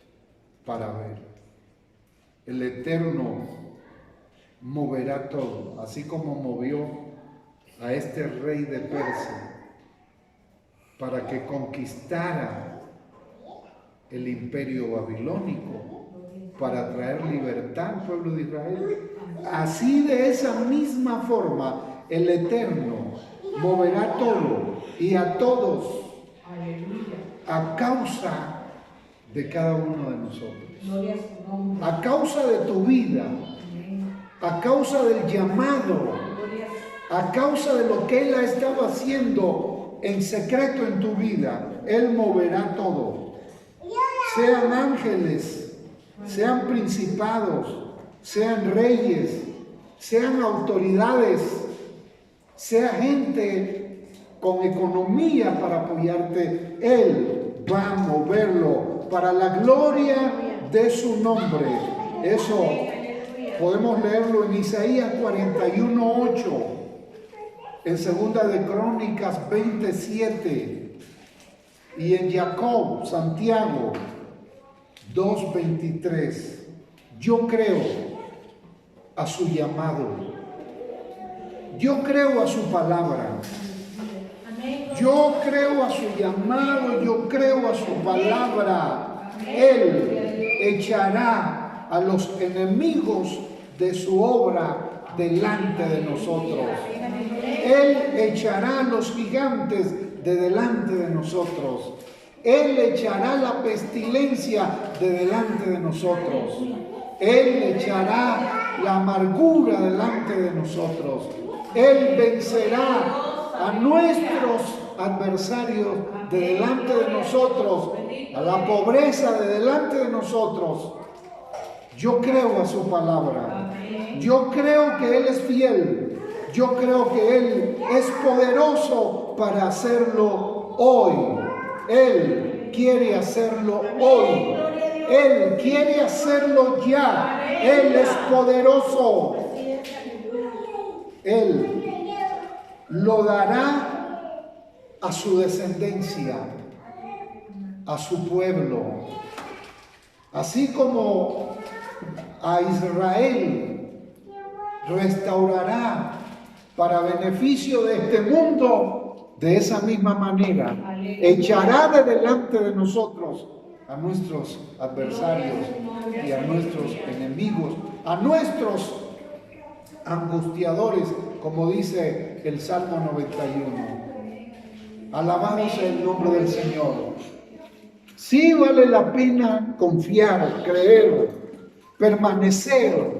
para ver. El Eterno moverá todo, así como movió a este rey de Persia para que conquistara el imperio babilónico, para traer libertad al pueblo de Israel. Así, de esa misma forma, el Eterno moverá todo y a todos a causa de cada uno de nosotros, a causa de tu vida, a causa del llamado, a causa de lo que Él ha estado haciendo en secreto en tu vida. Él moverá todo, sean ángeles, sean principados, sean reyes, sean autoridades, sea gente con economía para apoyarte. Él va a moverlo para la gloria de su nombre. Eso podemos leerlo en Isaías 41:8, en Segunda de Crónicas 27 y en Jacob, Santiago 2:23. Yo creo a su llamado. Yo creo a su palabra. Yo creo a su llamado. Yo creo a su palabra. Él echará a los enemigos de su obra delante de nosotros. Él echará a los gigantes de delante de nosotros. Él echará la pestilencia de delante de nosotros. Él echará la amargura delante de nosotros. Él vencerá a nuestros adversarios de delante de nosotros, a la pobreza de delante de nosotros. Yo creo a su palabra. Yo creo que Él es fiel. Yo creo que Él es poderoso para hacerlo hoy. Él quiere hacerlo hoy. Él quiere hacerlo ya. Él es poderoso. Él lo dará a su descendencia, a su pueblo. Así como a Israel restaurará para beneficio de este mundo, de esa misma manera echará de delante de nosotros a nuestros adversarios y a nuestros enemigos, a nuestros angustiadores, como dice el Salmo 91. Alabado sea el nombre del Señor. Sí vale la pena confiar, creer, permanecer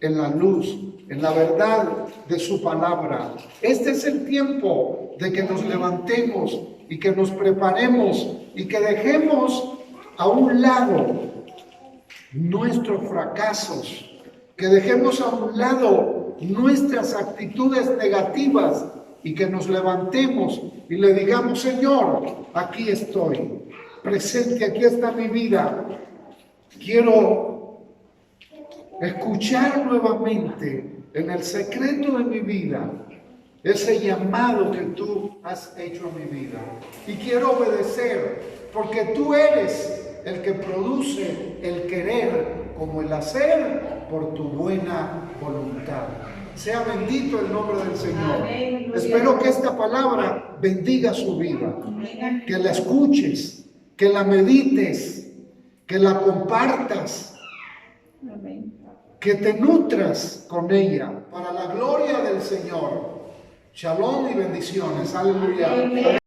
en la luz, en la verdad de su palabra. Este es el tiempo de que nos levantemos y que nos preparemos y que dejemos a un lado nuestros fracasos, que dejemos a un lado nuestras actitudes negativas y que nos levantemos y le digamos: Señor, aquí estoy, presente, aquí está mi vida. Quiero escuchar nuevamente en el secreto de mi vida ese llamado que tú has hecho a mi vida. Y quiero obedecer, porque tú eres el que produce el querer como el hacer por tu buena voluntad. Sea bendito el nombre del Señor. Amén. Espero que esta palabra bendiga su vida, que la escuches, que la medites, que la compartas, amén, que te nutras con ella para la gloria del Señor. Shalom y bendiciones. Aleluya. Amén.